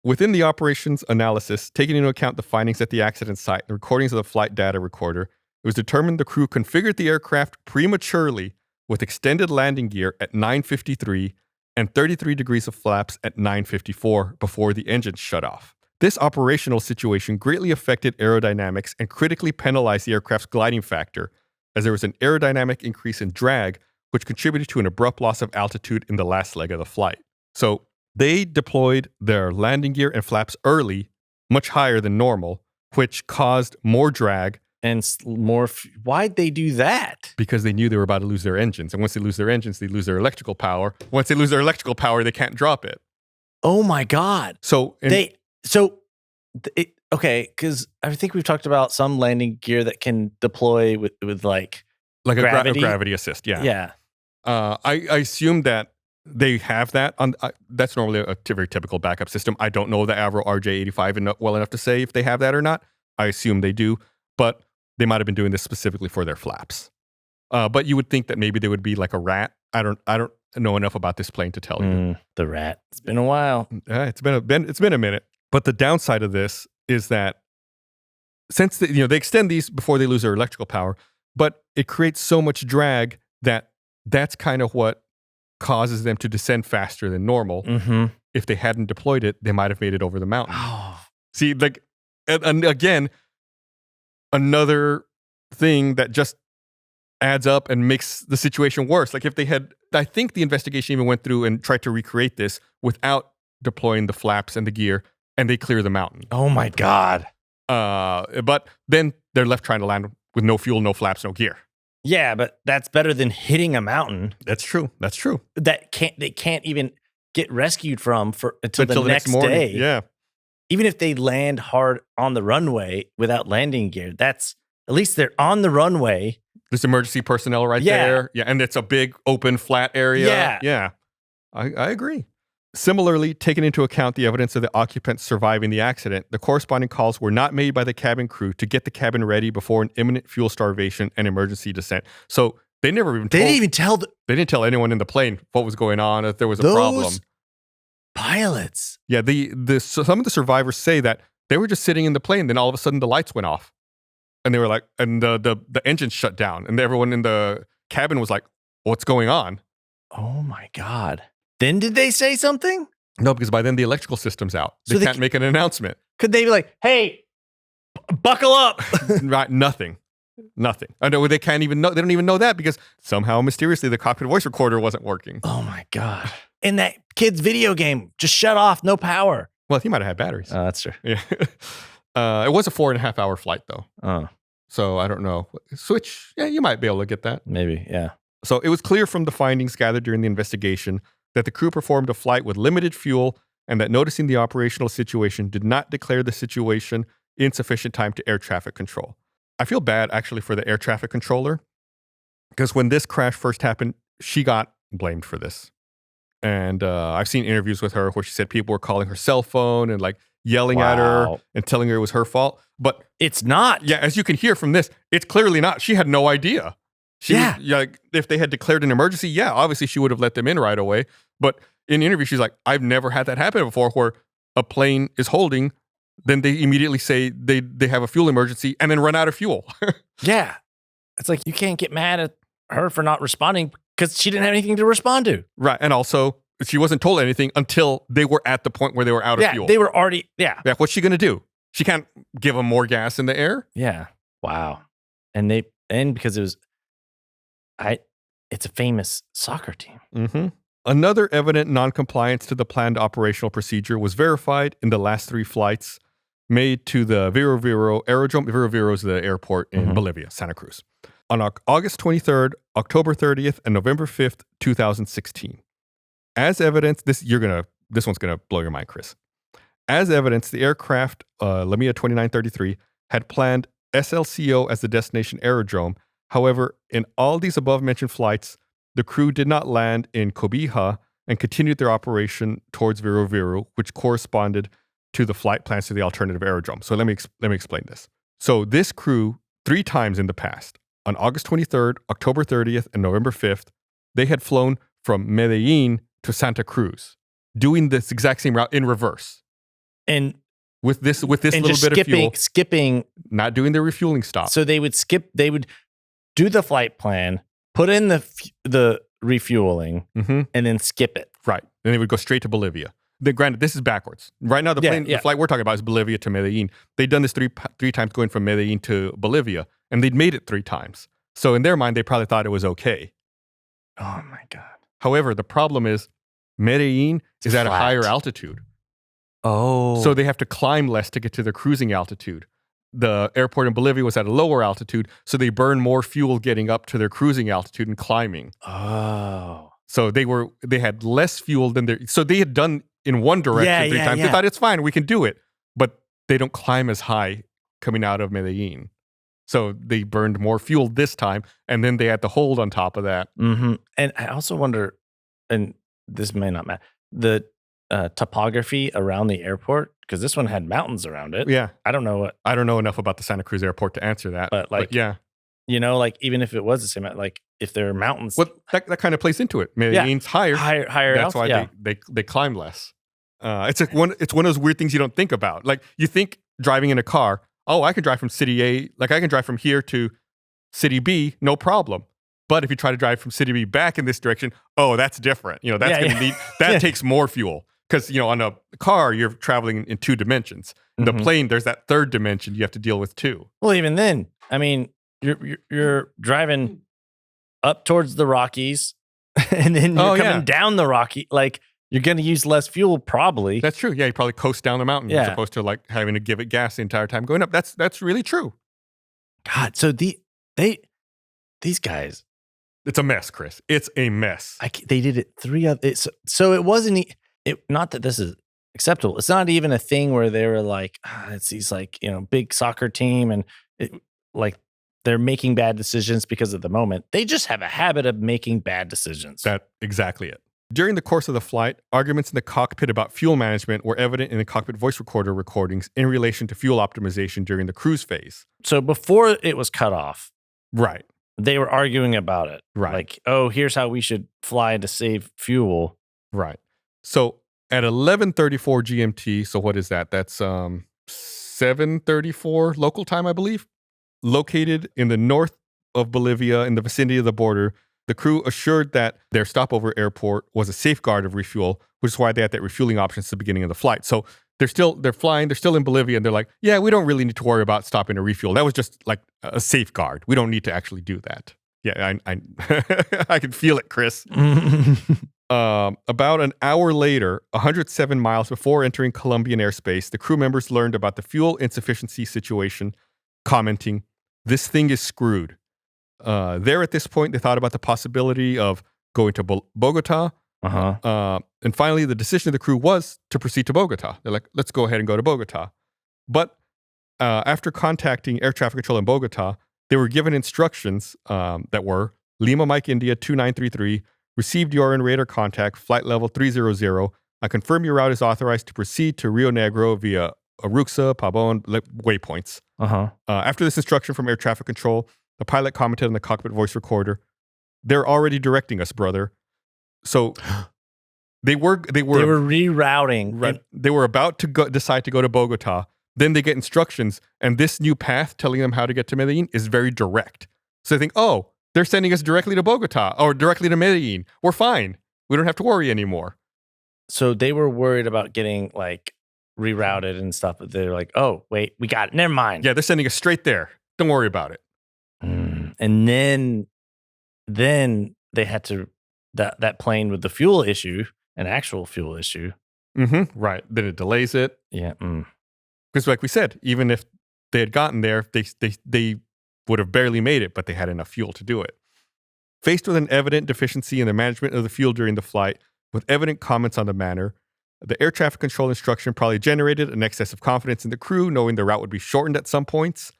Within the operations analysis, taking into account the findings at the accident site and recordings of the flight data recorder, it was determined the crew configured the aircraft prematurely with extended landing gear at 9:53 and 33 degrees of flaps at 9:54 before the engine shut off. This operational situation greatly affected aerodynamics and critically penalized the aircraft's gliding factor, as there was an aerodynamic increase in drag, which contributed to an abrupt loss of altitude in the last leg of the flight. So they deployed their landing gear and flaps early, much higher than normal, which caused more drag. And why'd they do that? Because they knew they were about to lose their engines. And once they lose their engines, they lose their electrical power. Once they lose their electrical power, they can't drop it. Oh my God. Okay, because I think we've talked about some landing gear that can deploy with like gravity. A gravity assist. Yeah. Yeah. I assume that they have that. That's normally a very typical backup system. I don't know the Avro RJ85 well enough to say if they have that or not. I assume they do, but they might have been doing this specifically for their flaps. But you would think that maybe they would be like a rat. I don't know enough about this plane to tell you. The rat. It's been a while. It's been a minute. But the downside of this is that since they extend these before they lose their electrical power, but it creates so much drag that's kind of what causes them to descend faster than normal. Mm-hmm. If they hadn't deployed it, they might have made it over the mountain. Oh. See, like, and again, another thing that just adds up and makes the situation worse. Like if they had, I think the investigation even went through and tried to recreate this without deploying the flaps and the gear, and they clear the mountain. Oh my God. But then they're left trying to land with no fuel, no flaps, no gear. Yeah, but that's better than hitting a mountain. That's true. They can't even get rescued from until the next morning. day. Yeah. Even if they land hard on the runway without landing gear, at least they're on the runway. There's emergency personnel right there. Yeah, and it's a big open flat area. Yeah. I agree. Similarly, taking into account the evidence of the occupants surviving the accident, the corresponding calls were not made by the cabin crew to get the cabin ready before an imminent fuel starvation and emergency descent. So they never even They didn't tell anyone in the plane what was going on, if there was a problem. Pilots. Yeah, some of the survivors say that they were just sitting in the plane, then all of a sudden the lights went off. And they were like, and the engine shut down, and everyone in the cabin was like, what's going on? Oh my God. Then did they say something? No, because by then the electrical system's out. They can't make an announcement. Could they be like, hey, buckle up? Right, nothing. I know they can't even know. They don't even know that because somehow mysteriously the cockpit voice recorder wasn't working. Oh my God. And that kid's video game just shut off, no power. Well, he might have had batteries. Oh, that's true. Yeah. It was a 4.5 hour flight though. Oh. So I don't know. Switch, yeah, you might be able to get that. Maybe, yeah. So it was clear from the findings gathered during the investigation that the crew performed a flight with limited fuel and that noticing the operational situation did not declare the situation in sufficient time to air traffic control. I feel bad actually for the air traffic controller because when this crash first happened, she got blamed for this. And I've seen interviews with her where she said people were calling her cell phone and like yelling at her and telling her it was her fault. But it's not. Yeah, as you can hear from this, it's clearly not. She had no idea. If they had declared an emergency, obviously she would have let them in right away. But in the interview, she's like, I've never had that happen before where a plane is holding, then they immediately say they have a fuel emergency and then run out of fuel. Yeah. It's like you can't get mad at her for not responding because she didn't have anything to respond to. Right. And also, she wasn't told anything until they were at the point where they were out of fuel. They were already, what's she going to do? She can't give them more gas in the air? Yeah. Wow. And because it was, it's a famous soccer team. Mm-hmm. Another evident noncompliance to the planned operational procedure was verified in the last 3 flights made to the Vero Vero aerodrome. Vero Vero is the airport in Bolivia, Santa Cruz, on August 23rd, October 30th, and November 5th, 2016. As evidence, this one's gonna blow your mind, Chris. As evidence, the aircraft Lamia 2933 had planned SLCO as the destination aerodrome. However, in all these above-mentioned flights, the crew did not land in Cobija and continued their operation towards Vero Vero, which corresponded to the flight plans to the alternative aerodrome. So let me explain this. So this crew, 3 times in the past, on August 23rd, October 30th, and November 5th, they had flown from Medellín to Santa Cruz, doing this exact same route in reverse. And with this little bit of fuel, skipping, not doing the refueling stop. So they would do the flight plan, put in the refueling, and then skip it. Right. And they would go straight to Bolivia. Then, granted, this is backwards. Right now, the flight we're talking about is Bolivia to Medellin. They'd done this three times going from Medellin to Bolivia, and they'd made it 3 times. So in their mind, they probably thought it was okay. Oh my God. However, the problem is Medellin is at a higher altitude. Oh. So they have to climb less to get to their cruising altitude. The airport in Bolivia was at a lower altitude, so they burn more fuel getting up to their cruising altitude and climbing. Oh. So they had less fuel than so they had done in one direction 3 times. They thought it's fine, we can do it. But they don't climb as high coming out of Medellin. So they burned more fuel this time, and then they had to hold on top of that. Mm-hmm. And I also wonder, and this may not matter, the topography around the airport, because this one had mountains around it. Yeah. I don't know enough about the Santa Cruz airport to answer that. But yeah. Even if it was the same, like if there are mountains. Well, that kind of plays into it. Medellin's higher. That's why they climb less. It's one of those weird things you don't think about. Like you think driving in a car, oh, I can drive from city A, like I can drive from here to city B, no problem. But if you try to drive from city B back in this direction, oh, that's different. That's going to need, that takes more fuel. Because, on a car, you're traveling in 2 dimensions. The plane, there's that 3rd dimension you have to deal with too. Well, even then, I mean, you're driving up towards the Rockies and then you're coming down the Rocky. Like, you're going to use less fuel probably. That's true. Yeah, you probably coast down the mountain as opposed to like having to give it gas the entire time going up. That's really true. God, so these guys. It's a mess, Chris. It's a mess. They did it 3 other. So it wasn't. Not that this is acceptable. It's not even a thing where they were like, it's these like big soccer team and like they're making bad decisions because of the moment. They just have a habit of making bad decisions. That's exactly it. During the course of the flight, arguments in the cockpit about fuel management were evident in the cockpit voice recorder recordings in relation to fuel optimization during the cruise phase. So before it was cut off, right? They were arguing about it, right? Like, oh, here's how we should fly to save fuel, right? So at 11:34 GMT, so what is that? That's 7:34 local time, I believe. Located in the north of Bolivia, in the vicinity of the border, the crew assured that their stopover airport was a safeguard of refuel, which is why they had that refueling option at the beginning of the flight. So they're flying, they're still in Bolivia, and they're like, yeah, we don't really need to worry about stopping to refuel. That was just like a safeguard. We don't need to actually do that. Yeah, I I can feel it, Chris. About an hour later, 107 miles before entering Colombian airspace, the crew members learned about the fuel insufficiency situation, commenting, "This thing is screwed." There at this point, they thought about the possibility of going to Bogota. And finally, the decision of the crew was to proceed to Bogota. They're like, let's go ahead and go to Bogota. But after contacting air traffic control in Bogota, they were given instructions that were Lima Mike India 2933, received your radar contact, flight level 300. I confirm your route is authorized to proceed to Rio Negro via Aruxa, Pabon, waypoints. After this instruction from air traffic control, the pilot commented on the cockpit voice recorder, "They're already directing us, brother." So they were rerouting. Right, they were about to decide to go to Bogota. Then they get instructions, and this new path telling them how to get to Medellin is very direct. So they think, oh, they're sending us directly to Bogota or directly to Medellin. We're fine. We don't have to worry anymore. So they were worried about getting like rerouted and stuff. But they're like, oh, wait, we got it. Never mind. Yeah, they're sending us straight there. Don't worry about it. And then they had to that plane with the fuel issue, an actual fuel issue. Right. Then it delays it. Yeah. Because like we said, even if they had gotten there, they would have barely made it, but they had enough fuel to do it. Faced with an evident deficiency in the management of the fuel during the flight, with evident comments on the manner, the air traffic control instruction probably generated an excess of confidence in the crew, knowing the route would be shortened at some points.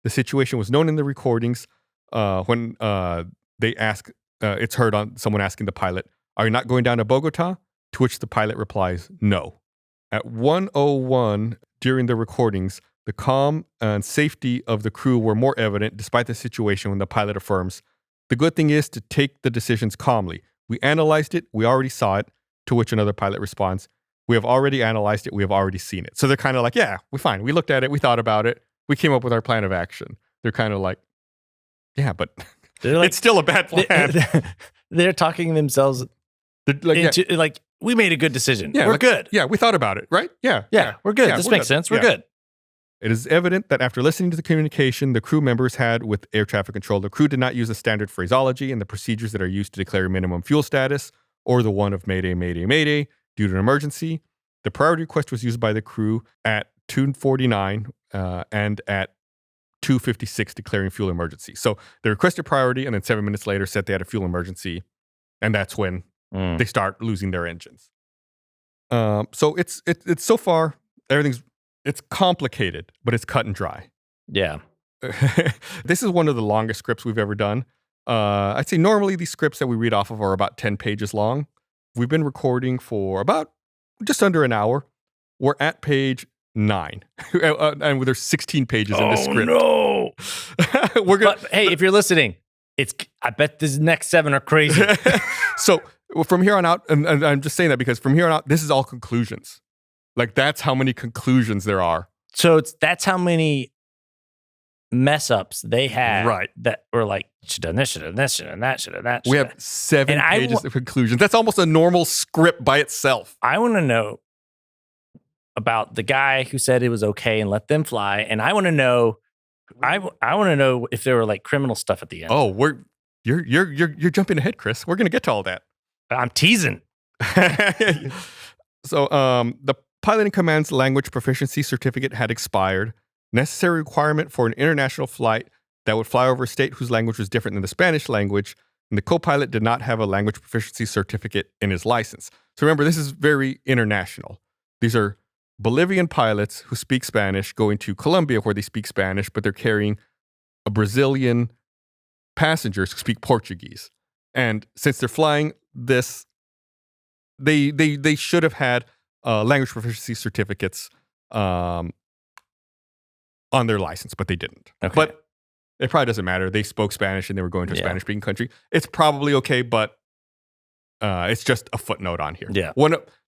The situation was known in the recordings when they ask, it's heard on someone asking the pilot, "Are you not going down to Bogota?" To which the pilot replies, "No." At 1:01 during the recordings, the calm and safety of the crew were more evident despite the situation when the pilot affirms, "The good thing is to take the decisions calmly. We analyzed it. We already saw it." To which another pilot responds, "We have already analyzed it. We have already seen it." So they're kind of like, yeah, we're fine. We looked at it. We thought about it. We came up with our plan of action. They're kind of like, yeah, but Like, it's still a bad plan. They're talking themselves into like, we made a good decision. Yeah, we're good. Yeah, we thought about it, right? Yeah, we're good. Yeah, this we're makes good. sense. We're good. It is evident that after listening to the communication the crew members had with air traffic control, the crew did not use the standard phraseology and the procedures that are used to declare minimum fuel status, or the one of Mayday, Mayday, Mayday, due to an emergency. The priority request was used by the crew at 2:49 and at 2:56, declaring fuel emergency. So they requested priority, and then 7 minutes later said they had a fuel emergency, and that's when they start losing their engines. So it's so far it's complicated, but it's cut and dry. Yeah. This is one of the longest scripts we've ever done. I'd say normally these scripts that we read off of are about 10 pages long. We've been recording for about just under an hour. We're at page 9, and there's 16 pages in this script. No. But hey, if you're listening, I bet these next 7 are crazy. So from here on out, and I'm just saying that because from here on out, this is all conclusions. Like, that's how many conclusions there are. So that's how many mess ups they had, right? That were like, should have done this, should have done this, should have done that, should have that. We have 7 pages of conclusions. That's almost a normal script by itself. I want to know about the guy who said it was okay and let them fly, and I want to know, I want to know if there were like criminal stuff at the end. Oh, you're jumping ahead, Chris. We're gonna get to all that. I'm teasing. So, the pilot in command's language proficiency certificate had expired. Necessary requirement for an international flight that would fly over a state whose language was different than the Spanish language, and the co-pilot did not have a language proficiency certificate in his license. So remember, this is very international. These are Bolivian pilots who speak Spanish going to Colombia where they speak Spanish, but they're carrying a Brazilian passengers who speak Portuguese. And since they're flying this, they should have had language proficiency certificates on their license, but they didn't. Okay. But it probably doesn't matter. They spoke Spanish and they were going to a Spanish-speaking country. It's probably okay, but it's just a footnote on here. Yeah.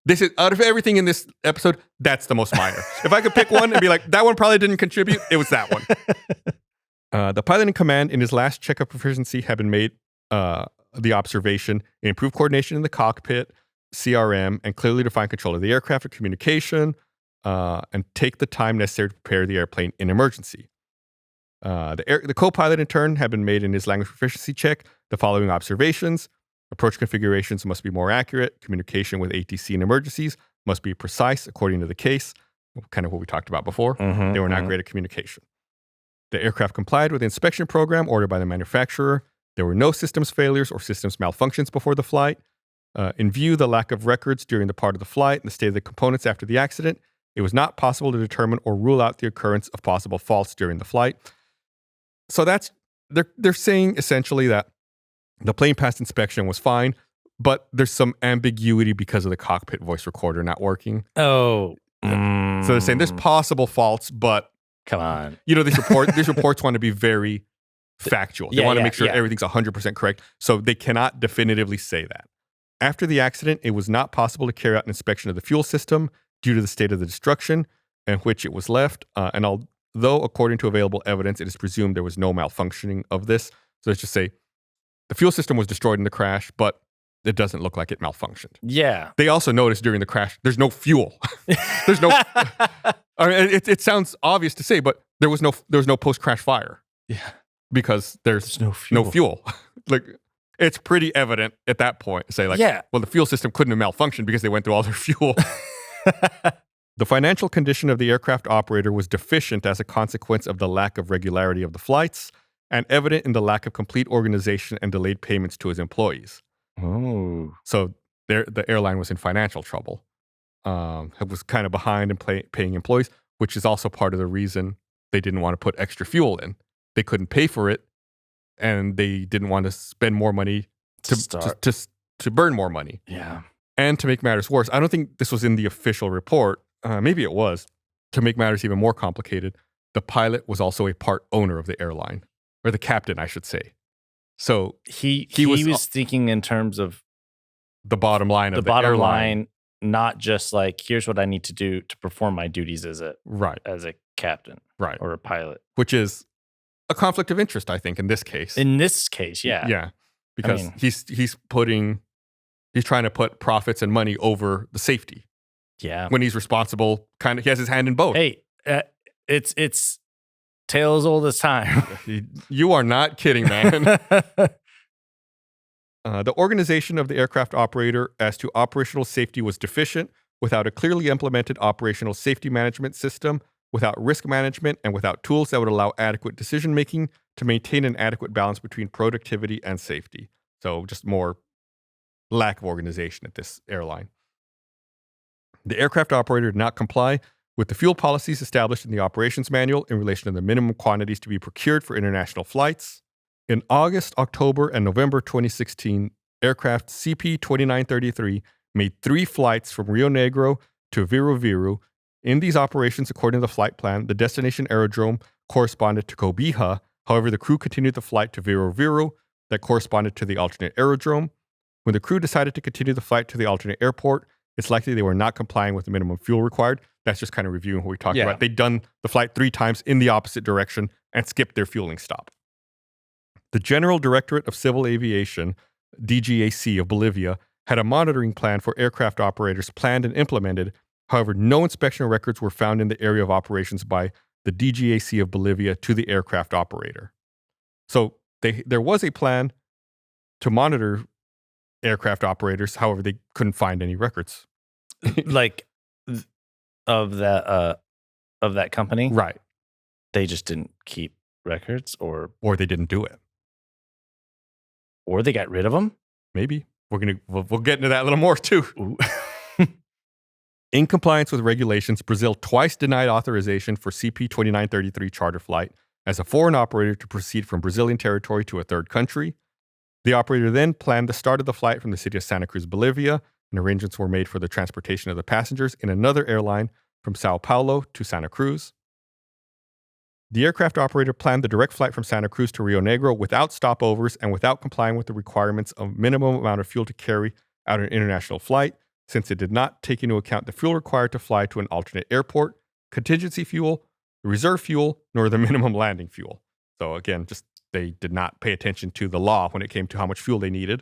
This is, out of everything in this episode, that's the most minor. If I could pick one and be like, that one probably didn't contribute, it was that one. The pilot in command in his last check of proficiency had been made the observation, improved coordination in the cockpit, CRM, and clearly defined control of the aircraft or communication, and take the time necessary to prepare the airplane in emergency. The co-pilot, in turn, had been made in his language proficiency check the following observations. Approach configurations must be more accurate. Communication with ATC in emergencies must be precise according to the case. Kind of what we talked about before. They were not great at communication. The aircraft complied with the inspection program ordered by the manufacturer. There were no systems failures or systems malfunctions before the flight. In view of the lack of records during the part of the flight and the state of the components after the accident, it was not possible to determine or rule out the occurrence of possible faults during the flight. So they're saying essentially that the plane passed inspection was fine, but there's some ambiguity because of the cockpit voice recorder not working. Oh. So they're saying there's possible faults, but come on. You know, these reports want to be very factual. They want to make sure everything's 100% correct. So they cannot definitively say that. After the accident, it was not possible to carry out an inspection of the fuel system due to the state of the destruction in which it was left. And although, according to available evidence, it is presumed there was no malfunctioning of this. So let's just say the fuel system was destroyed in the crash, but it doesn't look like it malfunctioned. Yeah. They also noticed during the crash, there's no fuel. There's no. I mean, it sounds obvious to say, but there was no post-crash fire. Yeah. Because there's no fuel. Like, it's pretty evident at that point. Say like, Yeah. well, the fuel system couldn't have malfunctioned because they went through all their fuel. The financial condition of the aircraft operator was deficient as a consequence of the lack of regularity of the flights and evident in the lack of complete organization and delayed payments to his employees. Oh. So the airline was in financial trouble. It was kind of behind in paying employees, which is also part of the reason they didn't want to put extra fuel in. They couldn't pay for it, and they didn't want to spend more money to burn more money. Yeah. And to make matters worse, I don't think this was in the official report. Maybe it was. To make matters even more complicated, the pilot was also a part owner of the airline, or the captain, I should say. So he was thinking in terms of the bottom line of the bottom airline. line, not just like, here's what I need to do to perform my duties as a captain, right, or a pilot, which is a conflict of interest, I think, in this case. Yeah, because he's trying to put profits and money over the safety. Yeah, when he's responsible, he has his hand in both. Hey, it's tales old as time. You are not kidding, man. The organization of the aircraft operator as to operational safety was deficient, without a clearly implemented operational safety management system, without risk management, and without tools that would allow adequate decision making to maintain an adequate balance between productivity and safety. So just more lack of organization at this airline. The aircraft operator did not comply with the fuel policies established in the operations manual in relation to the minimum quantities to be procured for international flights. In August, October, and November 2016, aircraft CP-2933 made 3 flights from Rio Negro to Viru Viru. In these operations, according to the flight plan, the destination aerodrome corresponded to Cobija. However, the crew continued the flight to Viru Viru that corresponded to the alternate aerodrome. When the crew decided to continue the flight to the alternate airport, it's likely they were not complying with the minimum fuel required. That's just kind of reviewing what we talked about. They'd done the flight 3 times in the opposite direction and skipped their fueling stop. The General Directorate of Civil Aviation, DGAC of Bolivia, had a monitoring plan for aircraft operators planned and implemented. However, no inspection records were found in the area of operations by the DGAC of Bolivia to the aircraft operator. So there was a plan to monitor aircraft operators. However, they couldn't find any records. Like of that company? Right. They just didn't keep records, or they didn't do it. Or they got rid of them? Maybe. We'll get into that a little more too. In compliance with regulations, Brazil twice denied authorization for CP-2933 charter flight as a foreign operator to proceed from Brazilian territory to a third country. The operator then planned the start of the flight from the city of Santa Cruz, Bolivia, and arrangements were made for the transportation of the passengers in another airline from Sao Paulo to Santa Cruz. The aircraft operator planned the direct flight from Santa Cruz to Rio Negro without stopovers and without complying with the requirements of minimum amount of fuel to carry out an international flight, since it did not take into account the fuel required to fly to an alternate airport, contingency fuel, reserve fuel, nor the minimum landing fuel. So again, just they did not pay attention to the law when it came to how much fuel they needed.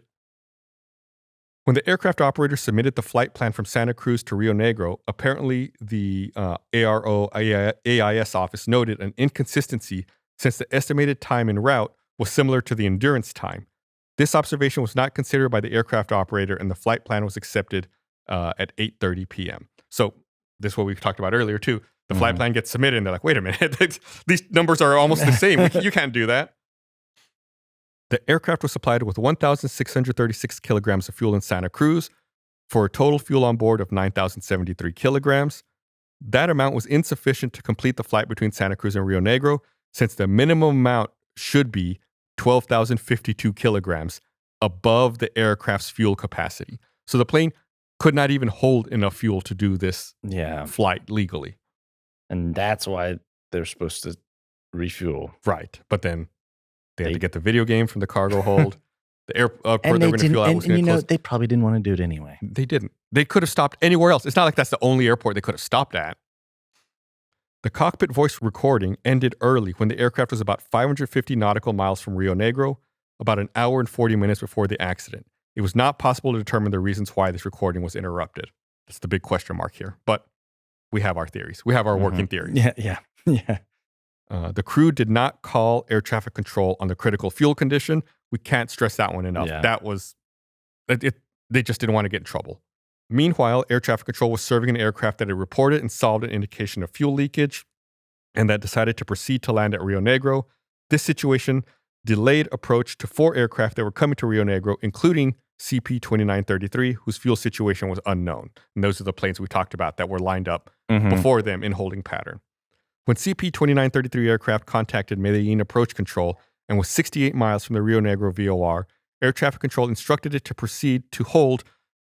When the aircraft operator submitted the flight plan from Santa Cruz to Rio Negro, apparently the AIS office noted an inconsistency since the estimated time en route was similar to the endurance time. This observation was not considered by the aircraft operator, and the flight plan was accepted at 8:30 p.m. So this is what we talked about earlier too. The flight plan gets submitted, and they're like, wait a minute, these numbers are almost the same. You can't do that. The aircraft was supplied with 1,636 kilograms of fuel in Santa Cruz for a total fuel on board of 9,073 kilograms. That amount was insufficient to complete the flight between Santa Cruz and Rio Negro, since the minimum amount should be 12,052 kilograms above the aircraft's fuel capacity. So the plane could not even hold enough fuel to do this flight legally. And that's why they're supposed to refuel. Right. But then they had to get the video game from the cargo hold. The airport they were going to fuel out was going to close. They probably didn't want to do it anyway. They didn't. They could have stopped anywhere else. It's not like that's the only airport they could have stopped at. The cockpit voice recording ended early when the aircraft was about 550 nautical miles from Rio Negro, about an hour and 40 minutes before the accident. It was not possible to determine the reasons why this recording was interrupted. That's the big question mark here. But we have our theories. We have our working theories. Yeah. The crew did not call air traffic control on the critical fuel condition, We can't stress that one enough. Yeah. That was, they just didn't want to get in trouble. Meanwhile, air traffic control was serving an aircraft that had reported and solved an indication of fuel leakage and that decided to proceed to land at Rio Negro. This situation delayed approach to 4 aircraft that were coming to Rio Negro, including CP-2933, whose fuel situation was unknown. And those are the planes we talked about that were lined up before them in holding pattern. When CP-2933 aircraft contacted Medellín approach control and was 68 miles from the Rio Negro VOR, air traffic control instructed it to proceed to hold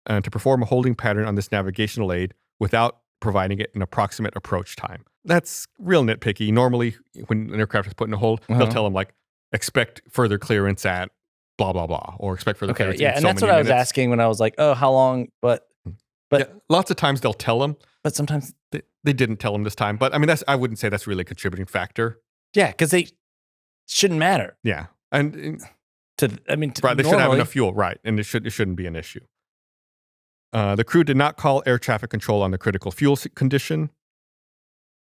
and to perform a holding pattern on this navigational aid without providing it an approximate approach time. That's real nitpicky. Normally, when an aircraft is put in a hold, they'll tell them, like, expect further clearance at blah, blah, blah, or expect further clearance in and so that's what many I was minutes. asking when I was like, oh, how long? But Yeah, lots of times they'll tell them. But sometimes, They didn't tell them this time. But, I mean, I wouldn't say that's really a contributing factor. yeah, because they shouldn't matter. Yeah. And Right, they should have enough fuel, right? And it shouldn't be an issue. The crew did not call air traffic control on the critical fuel condition.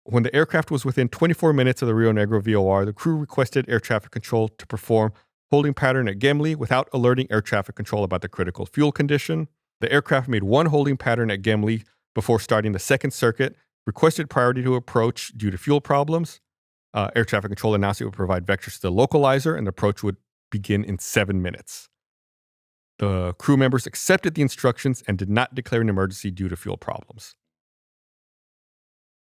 When the aircraft was within 24 minutes of the Rio Negro VOR, the crew requested air traffic control to perform holding pattern at Gemli without alerting air traffic control about the critical fuel condition. The aircraft made one holding pattern at Gemli before starting the second circuit, requested priority to approach due to fuel problems. Air traffic control announced it would provide vectors to the localizer, and the approach would begin in 7 minutes. The crew members accepted the instructions and did not declare an emergency due to fuel problems.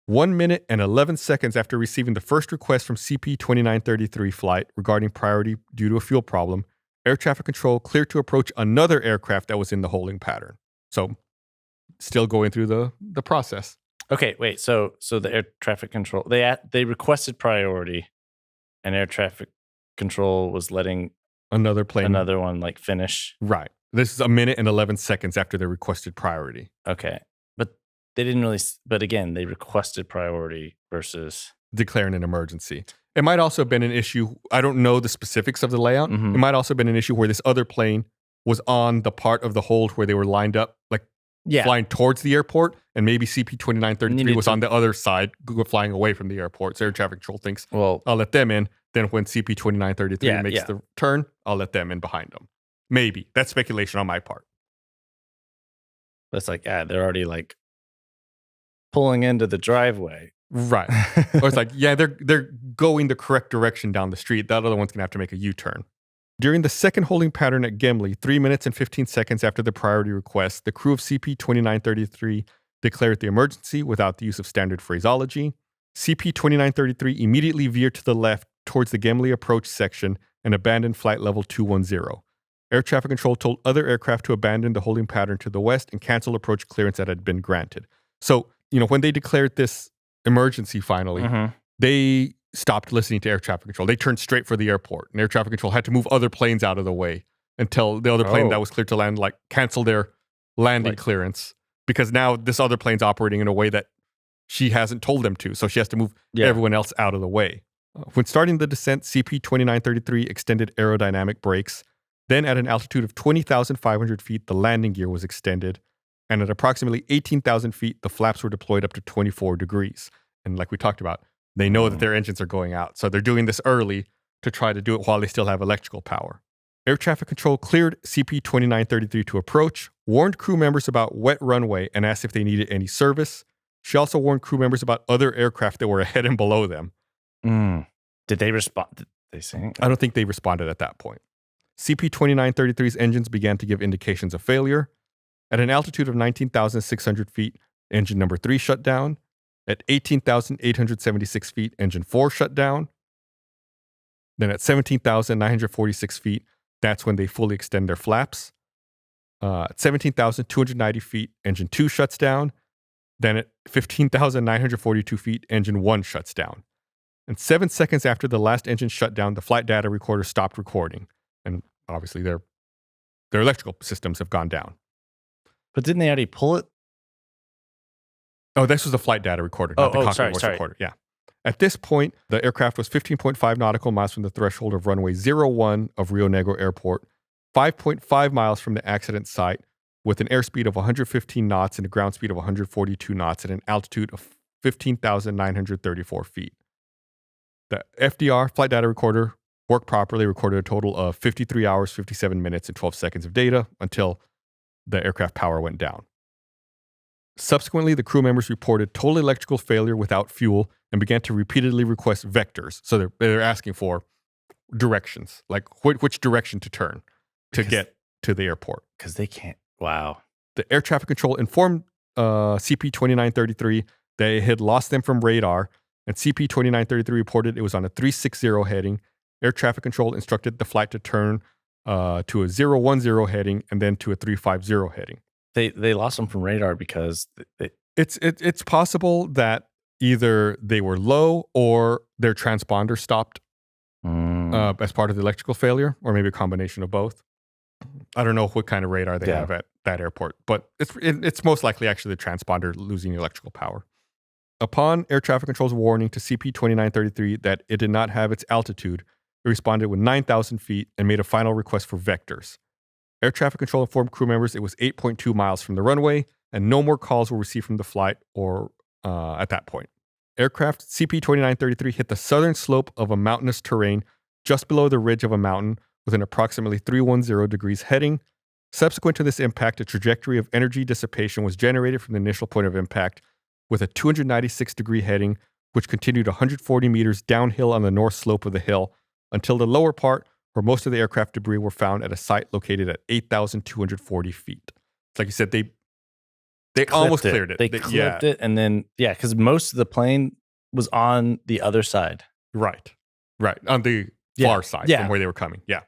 1 minute and 11 seconds after receiving the first request from CP-2933 flight regarding priority due to a fuel problem, air traffic control cleared to approach another aircraft that was in the holding pattern. So, still going through the process. Okay, wait. So the air traffic control, they requested priority, and air traffic control was letting Another one like finish. Right. This is 1 minute and 11 seconds after the requested priority. Okay, but they didn't really. But again, they requested priority versus declaring an emergency. It might also have been an issue. I don't know the specifics of the layout. It might also have been an issue where this other plane was on the part of the hold where they were lined up, like flying towards the airport, and maybe CP-2933 was on the other side, flying away from the airport. So air traffic control thinks, well, I'll let them in. Then when CP-2933 makes the turn, I'll let them in behind them. Maybe. That's speculation on my part. That's like, they're already like pulling into the driveway. Right. Or it's like, they're going the correct direction down the street. That other one's going to have to make a U-turn. During the second holding pattern at Gemli, 3 minutes and 15 seconds after the priority request, the crew of CP-2933 declared the emergency without the use of standard phraseology. CP-2933 immediately veered to the left towards the Gemli approach section and abandoned flight level 210. Air traffic control told other aircraft to abandon the holding pattern to the west and cancel approach clearance that had been granted. So, when they declared this emergency finally, they stopped listening to air traffic control. They turned straight for the airport, and air traffic control had to move other planes out of the way until the other plane that was cleared to land, canceled their landing clearance, because now this other plane's operating in a way that she hasn't told them to. So she has to move everyone else out of the way. When starting the descent, CP-2933 extended aerodynamic brakes. Then at an altitude of 20,500 feet, the landing gear was extended. And at approximately 18,000 feet, the flaps were deployed up to 24 degrees. And like we talked about, they know that their engines are going out. So they're doing this early to try to do it while they still have electrical power. Air traffic control cleared CP-2933 to approach, warned crew members about wet runway, and asked if they needed any service. She also warned crew members about other aircraft that were ahead and below them. Did they respond? Did they say? I don't think they responded at that point. CP-2933's engines began to give indications of failure. At an altitude of 19,600 feet, engine number 3 shut down. At 18,876 feet, engine 4 shut down. Then at 17,946 feet, that's when they fully extend their flaps. At 17,290 feet, engine 2 shuts down. Then at 15,942 feet, engine 1 shuts down. And 7 seconds after the last engine shut down, the flight data recorder stopped recording. And obviously their electrical systems have gone down. But didn't they already pull it? Oh, this was the flight data recorder, not the cockpit voice recorder. Yeah. At this point, the aircraft was 15.5 nautical miles from the threshold of runway 01 of Rio Negro Airport, 5.5 miles from the accident site, with an airspeed of 115 knots and a ground speed of 142 knots at an altitude of 15,934 feet. The FDR, flight data recorder, worked properly, recorded a total of 53 hours, 57 minutes, and 12 seconds of data until the aircraft power went down. Subsequently, the crew members reported total electrical failure without fuel and began to repeatedly request vectors. So they're asking for directions, like which direction to turn to get to the airport. Because they can't. Wow. The air traffic control informed CP-2933 that it had lost them from radar, and CP-2933 reported it was on a 360 heading. Air traffic control instructed the flight to turn to a 010 heading and then to a 350 heading. They lost them from radar because it's possible that either they were low or their transponder stopped as part of the electrical failure, or maybe a combination of both. I don't know what kind of radar they have at that airport, but it's most likely actually the transponder losing electrical power. Upon air traffic control's warning to CP-2933 that it did not have its altitude, it responded with 9,000 feet and made a final request for vectors. Air traffic control informed crew members it was 8.2 miles from the runway, and no more calls were received from the flight or at that point. Aircraft CP-2933 hit the southern slope of a mountainous terrain just below the ridge of a mountain with an approximately 310 degrees heading. Subsequent to this impact, a trajectory of energy dissipation was generated from the initial point of impact with a 296-degree heading, which continued 140 meters downhill on the north slope of the hill until the lower part, where most of the aircraft debris were found at a site located at 8,240 feet. It's like you said, they almost cleared it. They clipped it, and then, because most of the plane was on the other side. Right. On the far side from where they were coming. Yeah.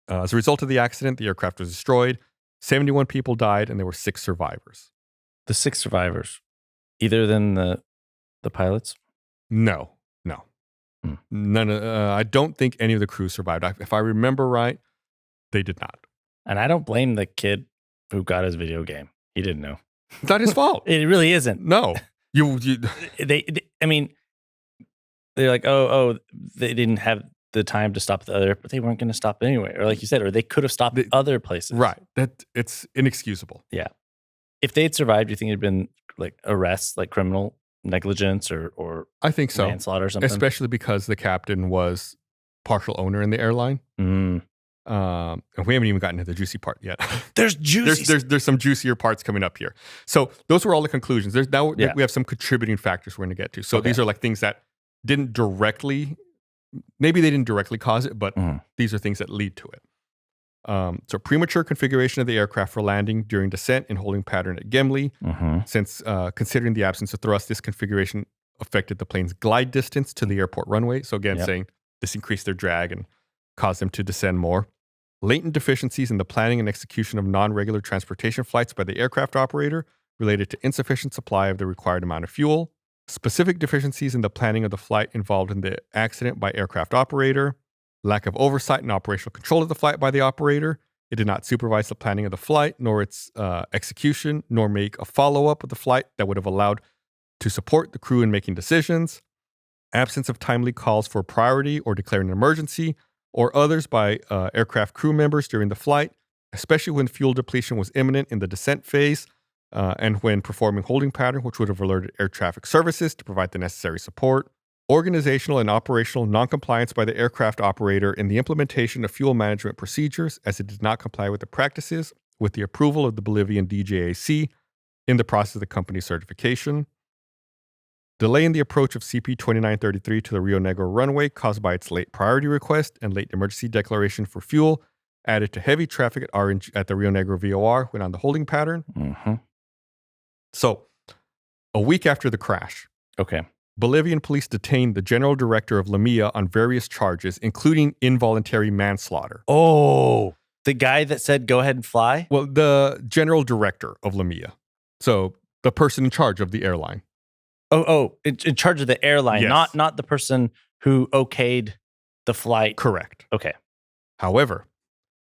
As a result of the accident, the aircraft was destroyed. 71 people died, and there were 6 survivors. The 6 survivors, either than the pilots? No. None. I don't think any of the crew survived. If I remember right, they did not. And I don't blame the kid who got his video game. He didn't know. It's not his fault. It really isn't. No. You I mean, they're like, they didn't have the time to stop the other, but they weren't going to stop anyway. Or like you said, or they could have stopped other places. Right. It's inexcusable. Yeah. If they had survived, do you think it'd been like arrests, like criminal negligence or I think so. Manslaughter or something? Especially because the captain was partial owner in the airline. And we haven't even gotten to the juicy part yet. There's some juicier parts coming up here. So those were all the conclusions. We have some contributing factors we're going to get to. So these are like things that didn't directly cause it, but these are things that lead to it. So premature configuration of the aircraft for landing during descent in holding pattern at Gimli. Since considering the absence of thrust, this configuration affected the plane's glide distance to the airport runway. So again, saying this increased their drag and caused them to descend more. Latent deficiencies in the planning and execution of non-regular transportation flights by the aircraft operator related to insufficient supply of the required amount of fuel. Specific deficiencies in the planning of the flight involved in the accident by aircraft operator. Lack of oversight and operational control of the flight by the operator. It did not supervise the planning of the flight, nor its execution, nor make a follow-up of the flight that would have allowed to support the crew in making decisions. Absence of timely calls for priority or declaring an emergency, or others by aircraft crew members during the flight, especially when fuel depletion was imminent in the descent phase, and when performing holding pattern, which would have alerted air traffic services to provide the necessary support. Organizational and operational noncompliance by the aircraft operator in the implementation of fuel management procedures, as it did not comply with the practices with the approval of the Bolivian DJAC in the process of the company's certification. Delay in the approach of CP-2933 to the Rio Negro runway caused by its late priority request and late emergency declaration for fuel added to heavy traffic at the Rio Negro VOR when on the holding pattern. So, a week after the crash, Bolivian police detained the general director of LAMIA on various charges, including involuntary manslaughter. Oh, the guy that said, go ahead and fly? Well, the general director of LAMIA. So the person in charge of the airline. In charge of the airline, yes. not the person who okayed the flight. Correct. Okay. However,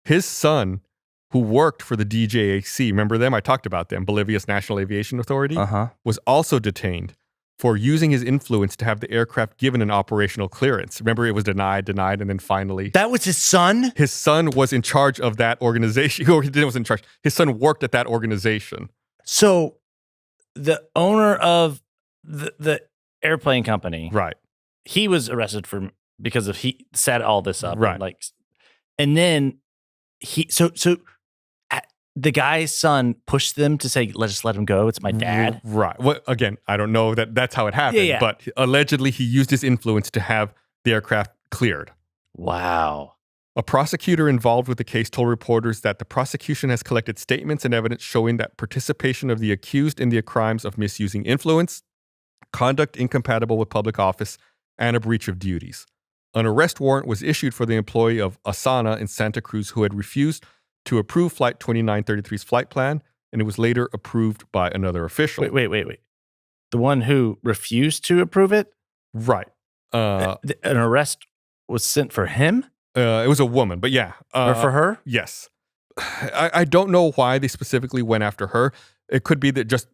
his son, who worked for the DJAC, remember them? I talked about them, Bolivia's National Aviation Authority, was also detained for using his influence to have the aircraft given an operational clearance. Remember, it was denied, and then finally... That was his son? His son was in charge of that organization. Or he wasn't in charge. His son worked at that organization. So the owner of the airplane company... Right. He was arrested for because of he set all this up, Right. and then the guy's son pushed them to say, "Let's just let him go. It's my dad." Right. Well, again, I don't know that that's how it happened, Yeah. but allegedly he used his influence to have the aircraft cleared. Wow. A prosecutor involved with the case told reporters that the prosecution has collected statements and evidence showing that participation of the accused in the crimes of misusing influence, conduct incompatible with public office, and a breach of duties. An arrest warrant was issued for the employee of Asana in Santa Cruz who had refused to approve Flight 2933's flight plan, and it was later approved by another official. Wait. The one who refused to approve it? Right. An arrest was sent for him? It was a woman, but yeah. Or for her? Yes. I don't know why they specifically went after her. It could be that just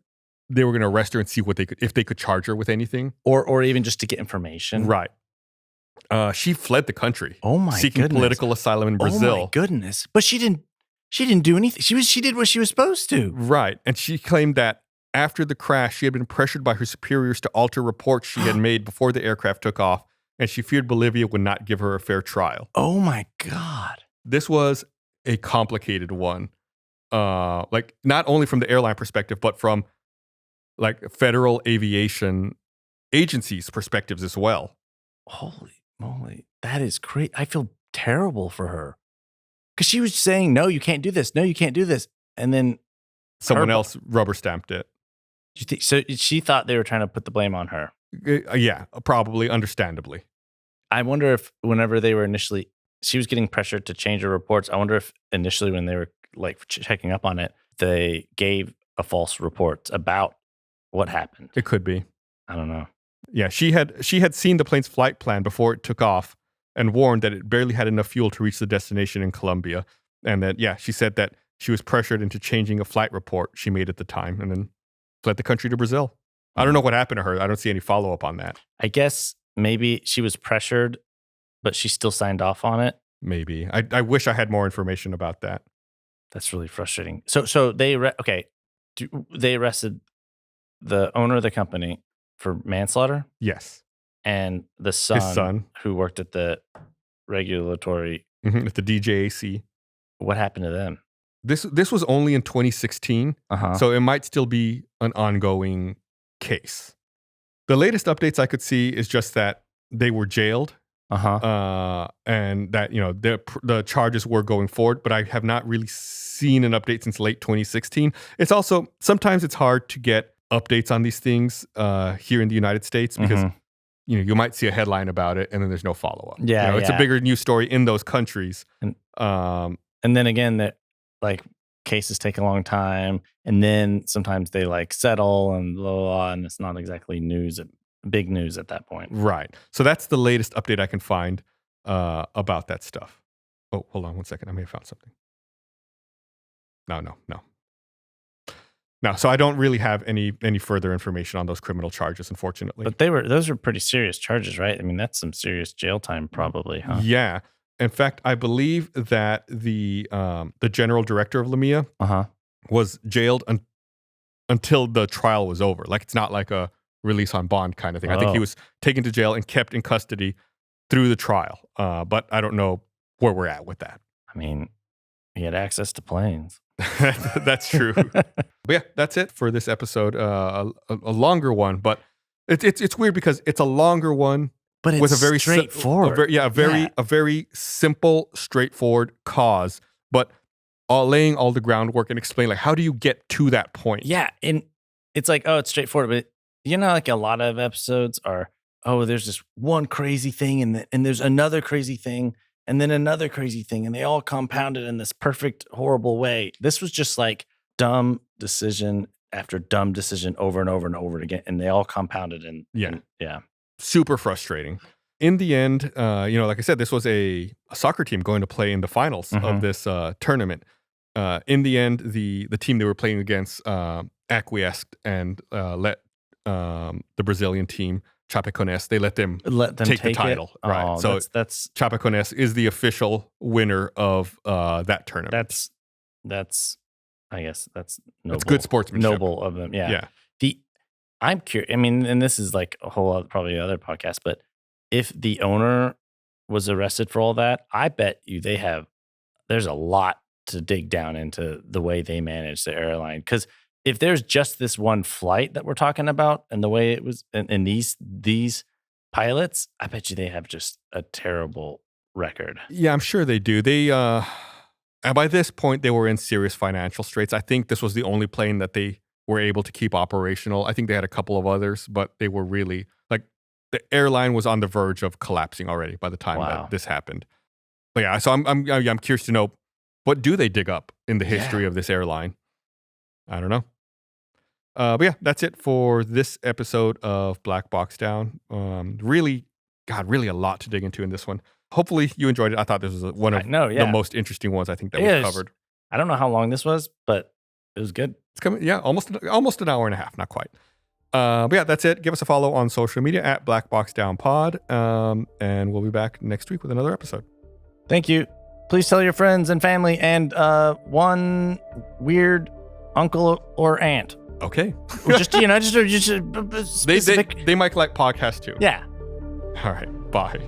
they were going to arrest her and see if they could charge her with anything. Or even just to get information. Right. She fled the country. Oh my seeking goodness. political asylum in Brazil. Oh my goodness. But she didn't do anything. She did what she was supposed to. Right. And she claimed that after the crash, she had been pressured by her superiors to alter reports she had made before the aircraft took off, and she feared Bolivia would not give her a fair trial. Oh my God. This was a complicated one. Not only from the airline perspective, but from federal aviation agencies' perspectives as well. Holy moly. That is crazy. I feel terrible for her. Because she was saying, no, you can't do this. No, you can't do this. And then someone else rubber stamped it. So she thought they were trying to put the blame on her. Yeah, probably, understandably. I wonder if whenever they were she was getting pressured to change her reports. I wonder if initially when they were checking up on it, they gave a false report about what happened. It could be. I don't know. Yeah, she had seen the plane's flight plan before it took off and warned that it barely had enough fuel to reach the destination in Colombia. And that, she said that she was pressured into changing a flight report she made at the time and then fled the country to Brazil. I don't know what happened to her. I don't see any follow-up on that. I guess maybe she was pressured, but she still signed off on it. Maybe. I wish I had more information about that. That's really frustrating. So they they arrested the owner of the company for manslaughter? Yes. And his son, who worked at the regulatory... at the DJAC. What happened to them? This was only in 2016, so it might still be an ongoing case. The latest updates I could see is just that they were jailed, and that the charges were going forward. But I have not really seen an update since late 2016. It's also sometimes it's hard to get updates on these things here in the United States because you might see a headline about it and then there's no follow up. Yeah, it's a bigger news story in those countries. And then again, that cases take a long time, and then sometimes they settle and blah, blah, blah, and it's not exactly big news at that point. Right. So that's the latest update I can find about that stuff. Oh, hold on one second. I may have found something. No. So I don't really have any further information on those criminal charges, unfortunately. But those were pretty serious charges, right? I mean, that's some serious jail time, probably, huh? Yeah. In fact, I believe that the general director of Lamia was jailed until the trial was over. It's not like a release on bond kind of thing. I think he was taken to jail and kept in custody through the trial. But I don't know where we're at with that. I mean, he had access to planes. That's true. But yeah, that's it for this episode. A longer one, but it's weird because it's a longer one. But it's with a very straightforward. A very simple, straightforward cause, but laying all the groundwork and explain how do you get to that point? Yeah, and it's it's straightforward, but a lot of episodes are, there's this one crazy thing, and there's another crazy thing, and then another crazy thing, and they all compounded in this perfect, horrible way. This was just dumb decision after dumb decision over and over and over again, and they all compounded in. Yeah. Super frustrating. In the end, like I said, this was a soccer team going to play in the finals of this tournament. In the end, the team they were playing against acquiesced and let the Brazilian team, Chapecoense, they let them take the title. Right. Oh, so that's Chapecoense is the official winner of that tournament. That's I guess that's noble. That's good sportsmanship. Noble of them. Yeah. Yeah. I'm curious. I mean, and this is a whole other, probably other podcast, but if the owner was arrested for all that, I bet you there's a lot to dig down into the way they manage the airline. Because if there's just this one flight that we're talking about and the way it was, and these pilots, I bet you they have just a terrible record. Yeah, I'm sure they do. And by this point, they were in serious financial straits. I think this was the only plane that they were able to keep operational. I think they had a couple of others, but they were really like the airline was on the verge of collapsing already by the time that this happened. But yeah, so I'm curious to know, what do they dig up in the history of this airline? I don't know. But yeah, that's it for this episode of Black Box Down. Really a lot to dig into in this one. Hopefully you enjoyed it. I thought this was one of the most interesting ones I think that we've covered. I don't know how long this was, but it was good. It's coming, almost an hour and a half, not quite. But yeah, that's it. Give us a follow on social media at Black Box Down Pod, and we'll be back next week with another episode. Thank you. Please tell your friends and family and one weird uncle or aunt. Okay. just specific. They might like podcasts too. Yeah. All right. Bye.